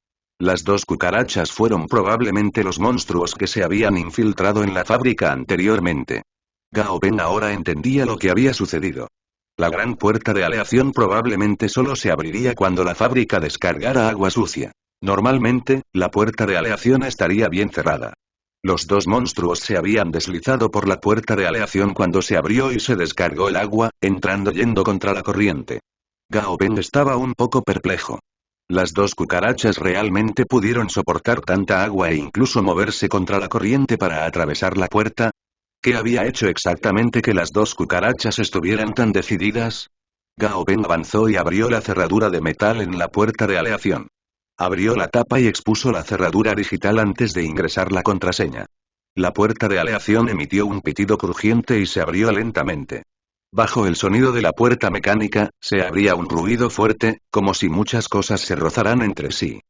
Las dos cucarachas fueron probablemente los monstruos que se habían infiltrado en la fábrica anteriormente. Gao Ben ahora entendía lo que había sucedido. La gran puerta de aleación probablemente solo se abriría cuando la fábrica descargara agua sucia. Normalmente, la puerta de aleación estaría bien cerrada. Los dos monstruos se habían deslizado por la puerta de aleación cuando se abrió y se descargó el agua, entrando yendo contra la corriente. Gao Ben estaba un poco perplejo. Las dos cucarachas realmente pudieron soportar tanta agua e incluso moverse contra la corriente para atravesar la puerta. ¿Qué había hecho exactamente que las dos cucarachas estuvieran tan decididas? Gao Ben avanzó y abrió la cerradura de metal en la puerta de aleación. Abrió la tapa y expuso la cerradura digital antes de ingresar la contraseña. La puerta de aleación emitió un pitido crujiente y se abrió lentamente. Bajo el sonido de la puerta mecánica, se abría un ruido fuerte, como si muchas cosas se rozaran entre sí.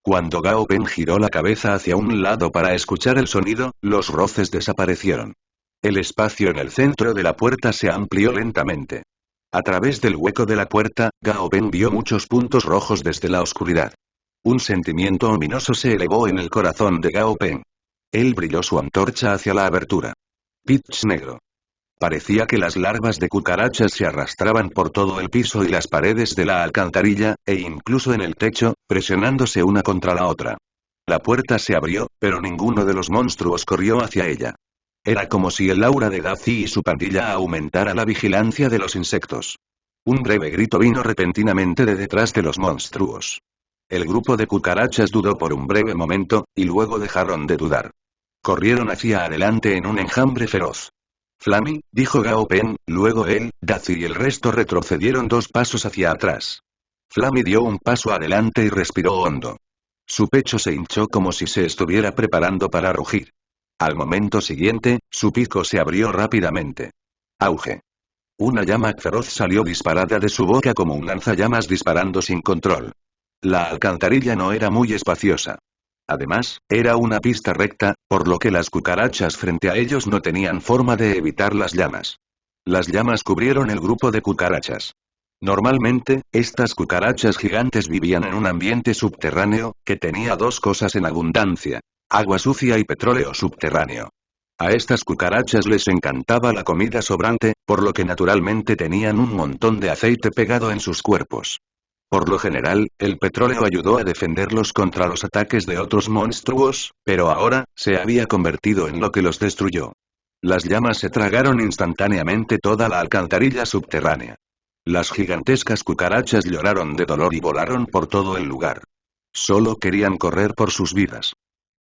Cuando Gao Ben giró la cabeza hacia un lado para escuchar el sonido, los roces desaparecieron. El espacio en el centro de la puerta se amplió lentamente. A través del hueco de la puerta, Gao Ben vio muchos puntos rojos desde la oscuridad. Un sentimiento ominoso se elevó en el corazón de Gao Ben. Él brilló su antorcha hacia la abertura. Pitch negro. Parecía que las larvas de cucarachas se arrastraban por todo el piso y las paredes de la alcantarilla, e incluso en el techo, presionándose una contra la otra. La puerta se abrió, pero ninguno de los monstruos corrió hacia ella. Era como si el aura de Daffy y su pandilla aumentara la vigilancia de los insectos. Un breve grito vino repentinamente de detrás de los monstruos. El grupo de cucarachas dudó por un breve momento, y luego dejaron de dudar. Corrieron hacia adelante en un enjambre feroz. Flammy, dijo Gao Ben, luego él, Daffy y el resto retrocedieron 2 pasos hacia atrás. Flammy dio un paso adelante y respiró hondo. Su pecho se hinchó como si se estuviera preparando para rugir. Al momento siguiente, su pico se abrió rápidamente. Auge. Una llama feroz salió disparada de su boca como un lanzallamas disparando sin control. La alcantarilla no era muy espaciosa. Además, era una pista recta, por lo que las cucarachas frente a ellos no tenían forma de evitar las llamas. Las llamas cubrieron el grupo de cucarachas. Normalmente, estas cucarachas gigantes vivían en un ambiente subterráneo, que tenía 2 cosas en abundancia: agua sucia y petróleo subterráneo. A estas cucarachas les encantaba la comida sobrante, por lo que naturalmente tenían un montón de aceite pegado en sus cuerpos. Por lo general, el petróleo ayudó a defenderlos contra los ataques de otros monstruos, pero ahora, se había convertido en lo que los destruyó. Las llamas se tragaron instantáneamente toda la alcantarilla subterránea. Las gigantescas cucarachas lloraron de dolor y volaron por todo el lugar. Solo querían correr por sus vidas.